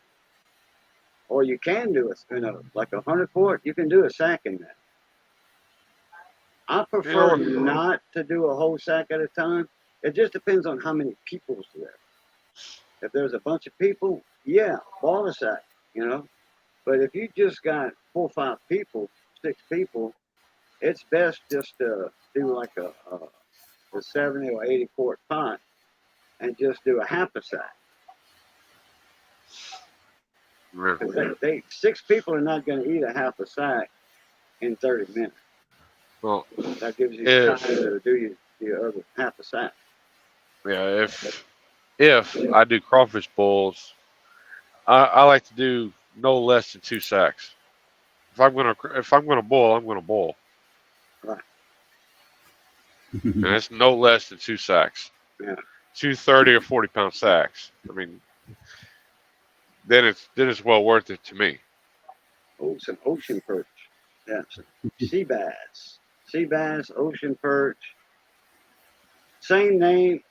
or you can do it. Like 100 quart. You can do a sack in that. I prefer not to do a whole sack at a time. It just depends on how many people's there. If there's a bunch of people, yeah, ball a sack, you know. But if you just got 4 or 5 people, 6 people, it's best just to do like a 70 or 80 quart pot and just do a half a sack. They 6 people are not going to eat a half a sack in 30 minutes. Well, that gives you time to do your other half a sack. Yeah, if I do crawfish bowls, I like to do no less than 2 sacks. If I'm gonna boil, I'm gonna boil. Right. And it's no less than 2 sacks. Yeah. 2 30 or 40-pound sacks. I mean, then it's well worth it to me. Oh, some ocean perch. Yeah, some sea bass, ocean perch. Same name,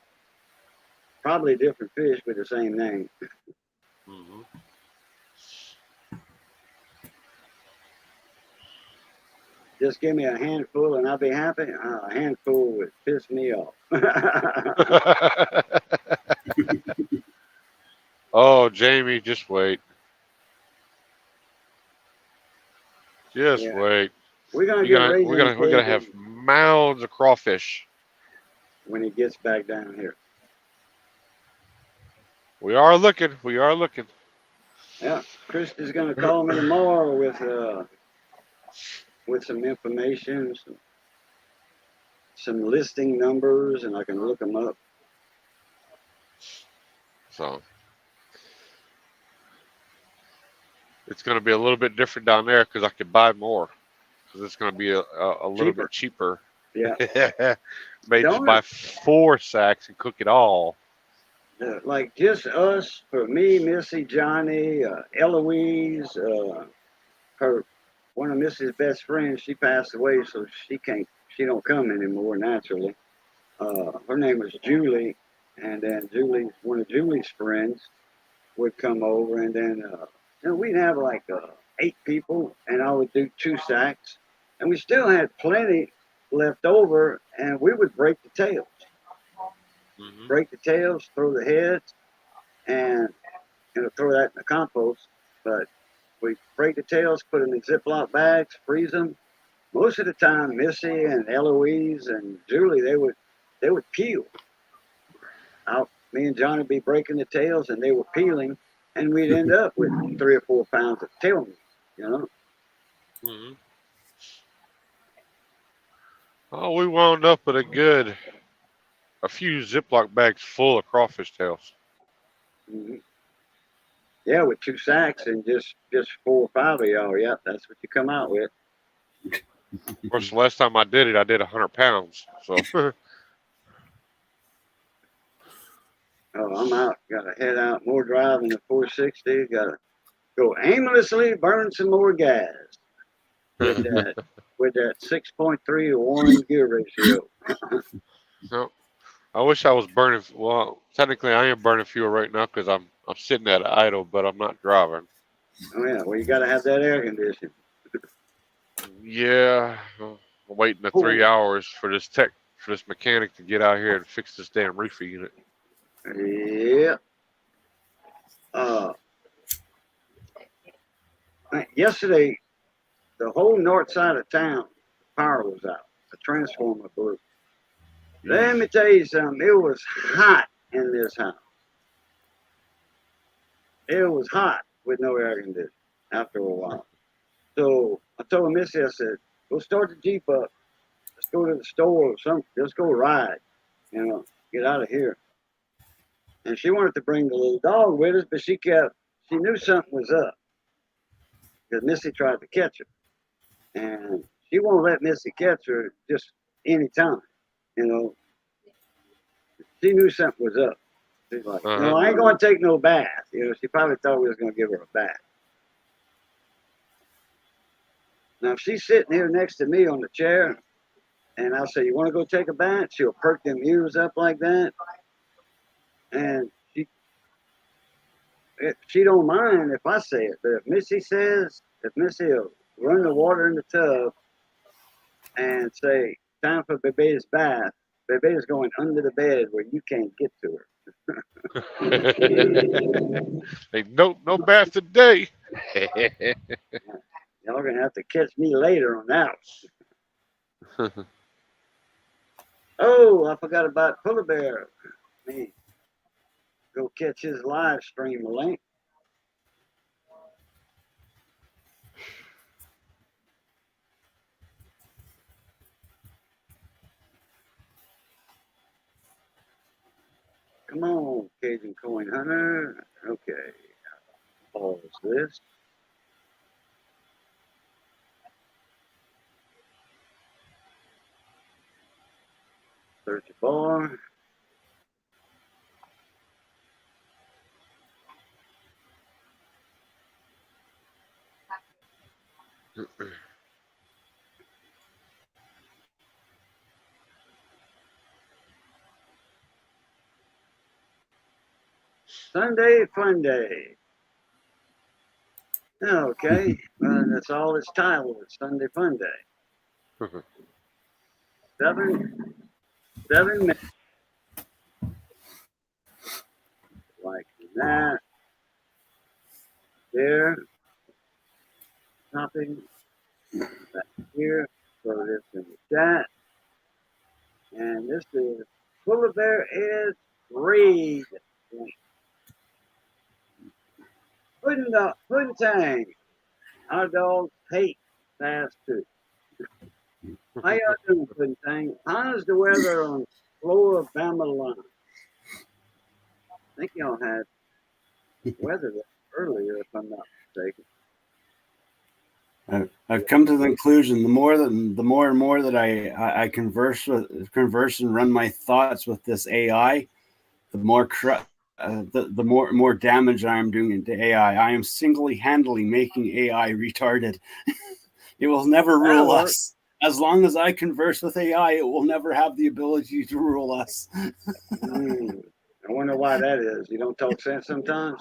probably a different fish with the same name. Mm-hmm. Just give me a handful and I'll be happy. A handful would piss me off. Oh, Jamie, just wait. Just wait. We're gonna have mounds of crawfish when he gets back down here. We are looking. Yeah, Christy's gonna call me tomorrow with some information, some listing numbers, and I can look them up. So it's going to be a little bit different down there because I could buy more because it's going to be a little bit cheaper. Yeah. May just buy 4 sacks and cook it all. Like just us, for me, Missy, Johnny, Eloise, one of Missy's best friends, she passed away, so she don't come anymore naturally. Her name was Julie, and then one of Julie's friends would come over, and then we'd have like 8 people, and I would do 2 sacks, and we still had plenty left over, and we would break the tails. Mm-hmm. Break the tails, throw the heads, and throw that in the compost. But we break the tails, put them in Ziploc bags, freeze them. Most of the time, Missy and Eloise and Julie, they would peel. Me and Johnny would be breaking the tails, and they were peeling, and we'd end up with 3 or 4 pounds of tail meat. Mm-hmm. Oh, we wound up with a few Ziploc bags full of crawfish tails. Mm-hmm. Yeah, with 2 sacks and just 4 or 5 of y'all. Yep, that's what you come out with. Of course, the last time I did 100 pounds. So. Oh, I'm out. Got to head out more driving the 460. Got to go aimlessly burn some more gas with that 6.3 to 1 gear ratio. No, I wish I was burning. Well, technically, I am burning fuel right now because I'm sitting at idle, but I'm not driving. Oh yeah, well you got to have that air conditioning. Yeah, I'm waiting the 3 hours for this mechanic to get out here and fix this damn reefer unit. Yeah. Yesterday, the whole north side of town, power was out. The transformer blew. Let me tell you something. It was hot in this house. It was hot with no air conditioning after a while. So I told Missy, I said, go start the Jeep up. Let's go to the store or something. Let's go ride. Get out of here. And she wanted to bring the little dog with us, but she knew something was up. Because Missy tried to catch her. and she won't let Missy catch her just any time. You know, she knew something was up. She's like, no, I ain't going to take no bath. You know, she probably thought we was going to give her a bath. Now, if she's sitting here next to me on the chair, and I'll say, you want to go take a bath? She'll perk them ears up like that. And she don't mind if I say it. But if Missy will run the water in the tub and say, time for Bebe's bath, Bebe's going under the bed where you can't get to her. Hey, no bath today. Y'all gonna have to catch me later on that one. Oh, I forgot about Polar Bear. Me go catch his live stream link. Come on, Cajun Coin Hunter. Okay, pause this. Search a bar. Sunday Fun Day. Okay, that's all it's titled. It's Sunday Fun Day. 7 minutes. Like that. There. Copy. Back here. Throw this in the chat. And this is Polar Bear is Raid. Pudding Tang. Our dogs hate fast food. How y'all doing, Pudding Tang? How's the weather on Florida line? I think y'all had weather earlier, if I'm not mistaken. I've come to the conclusion the more and more that I converse and run my thoughts with this AI, the more the more damage I am doing to AI. I am single-handedly making AI retarded. It will never rule us. As long as I converse with AI, it will never have the ability to rule us. I wonder why that is. You don't talk sense sometimes.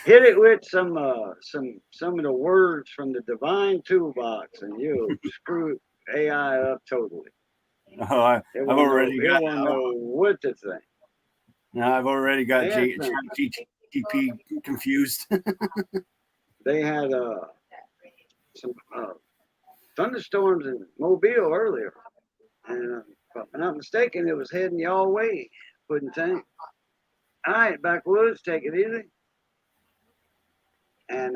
Hit it with some of the words from the divine toolbox, and you'll screw AI up totally. Oh, I've already got. It won't know what to think. No, I've already got GTP confused. They had some thunderstorms in Mobile earlier, and if I'm not mistaken, it was heading y'all way. Pudding Tank. All right, backwoods, take it easy. And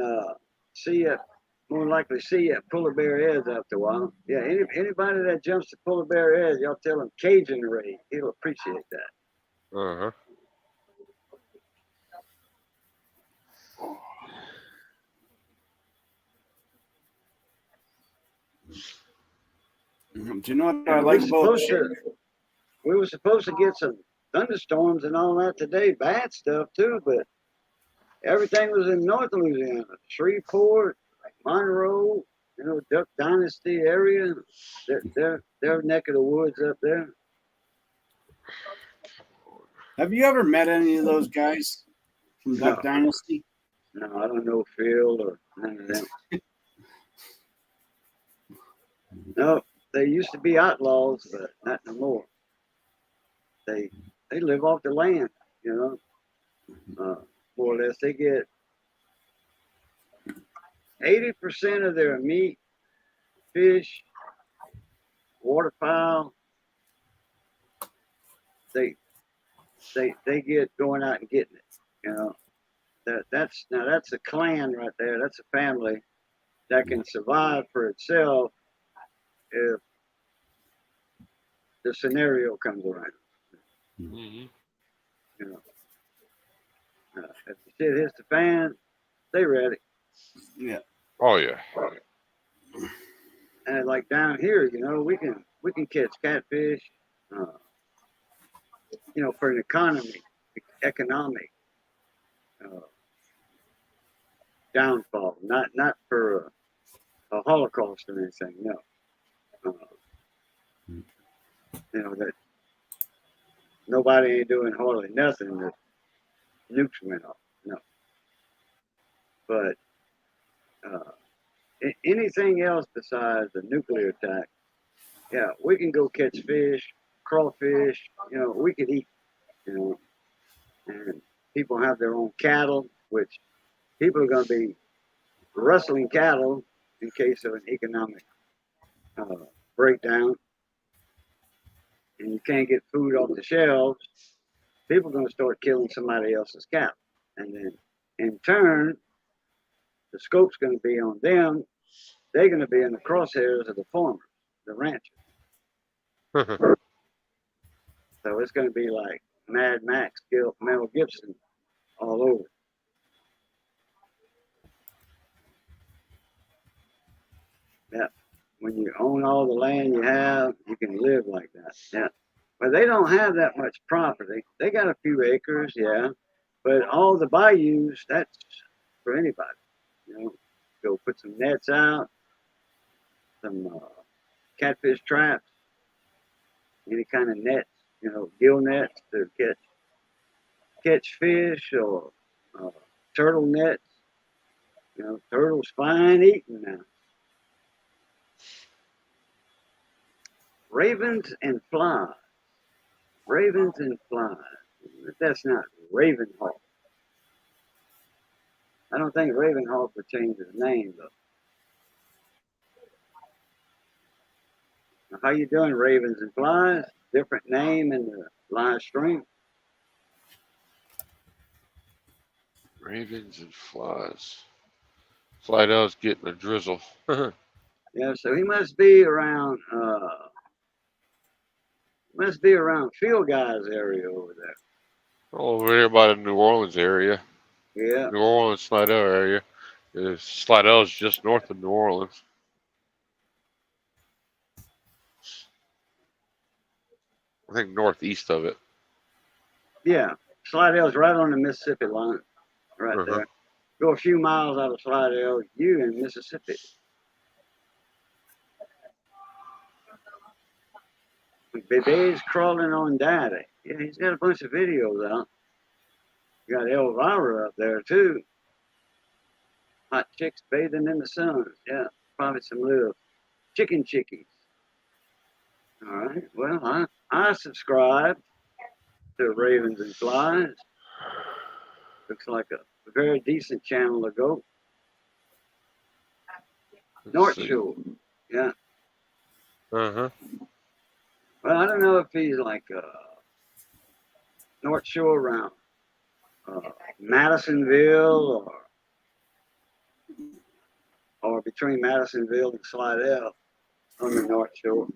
more likely see you at Polar Bear Edge after a while. Yeah, anybody that jumps to Polar Bear Edge, y'all tell him Cajun Raid. He'll appreciate that. Do you know what I like about we were supposed to get some thunderstorms and all that today, bad stuff too, but everything was in North Louisiana, Shreveport, Monroe, Duck Dynasty area. Their neck of the woods up there. Have you ever met any of those guys from Duck Dynasty? No, I don't know Phil or none of them. No, they used to be outlaws, but not no more. They live off the land, more or less. They get 80% of their meat, fish, waterfowl. They get going out and getting it. That's a clan right there. That's a family that can survive for itself if the scenario comes around. Mm-hmm. If the shit hits the fan, they ready. Yeah. Oh yeah. And like down here, we can catch catfish, uh, for an economic uh, downfall, not for a Holocaust or anything. No, that nobody ain't doing hardly nothing that nukes went off. No, but anything else besides a nuclear attack, yeah, we can go catch fish, crawfish. We could eat. And people have their own cattle, which people are going to be rustling cattle in case of an economic breakdown, and you can't get food off the shelves. People are going to start killing somebody else's cattle, and then in turn, the scope's going to be on them. They're going to be in the crosshairs of the farmers, the ranchers. So it's going to be like Mad Max, Mel Gibson, all over. Yeah. When you own all the land you have, you can live like that. Yeah. But they don't have that much property. They got a few acres, yeah. But all the bayous, that's for anybody. Go put some nets out, some catfish traps, any kind of nets, gill nets to catch fish, or turtle nets. Turtles fine eating now. Ravens and flies. Ravens and flies. That's not Ravenhawk. I don't think Ravenhawk would change his name, though. Now, how you doing, Ravens and flies? Different name in the live stream. Ravens and flies. Flidel's getting a drizzle. Yeah, so he must be around Field Guy's area over there. Over there by the New Orleans area. Yeah. New Orleans, Slidell area. Slidell is just north of New Orleans. I think northeast of it. Yeah. Slidell's right on the Mississippi line. Right there. Go a few miles out of Slidell, you in Mississippi. Baby's crawling on daddy. Yeah, he's got a bunch of videos out. You got Elvira up there too. Hot chicks bathing in the sun. Yeah, probably some little chicken chickies. All right. Well, I subscribe to Ravens and Flies. Looks like a very decent channel to go. North Shore. Yeah. Uh-huh. Well, I don't know if he's like North Shore around Madisonville or between Madisonville and Slidell on the North Shore.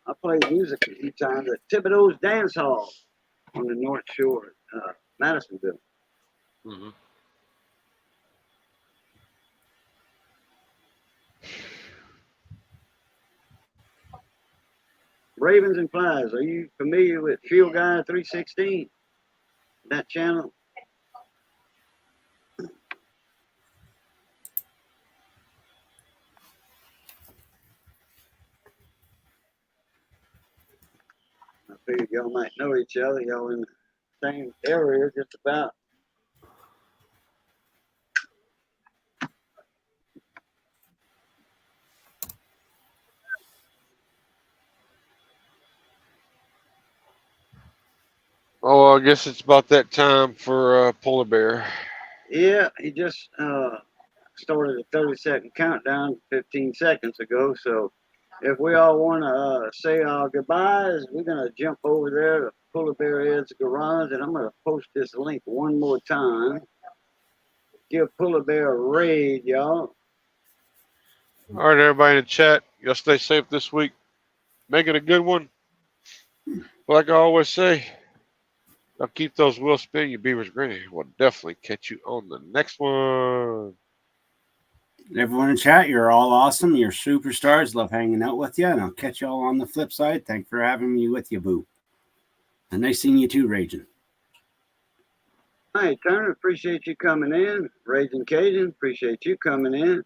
I played music a few times at Thibodeau's Dance Hall on the North Shore, Madisonville. Mm-hmm. Ravens and Flies. Are you familiar with Field Guy 316? That channel? I figured y'all might know each other. Y'all in the same area, just about. Oh, I guess it's about that time for polar bear. Yeah, he just started a 30-second countdown 15 seconds ago. So if we all want to say our goodbyes, we're going to jump over there to Polar Bear Ed's garage, and I'm going to post this link one more time. Give Polar Bear a raid, y'all. All right, everybody in the chat, y'all stay safe this week. Make it a good one. Like I always say, now keep those wheels spinning, your beavers grinning. We'll definitely catch you on the next one. Everyone in chat, you're all awesome. You're superstars. Love hanging out with you. And I'll catch y'all on the flip side. Thanks for having me with you, Boo. And nice seeing you too, Raging. Hey, Turner, appreciate you coming in. Raging Cajun, appreciate you coming in.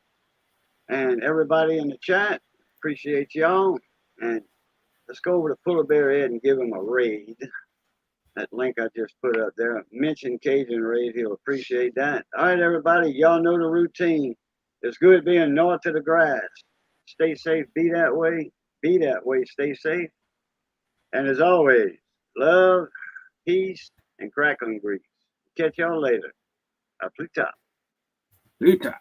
And everybody in the chat, appreciate y'all. And let's go over to Polar Bear Ed and give him a raid. That link I just put up there. Mention Cajun raid. He'll appreciate that. All right, everybody. Y'all know the routine. It's good being north of the grass. Stay safe. Be that way. Be that way. Stay safe. And as always, love, peace, and crackling grease. Catch y'all later. Pluta. Luta.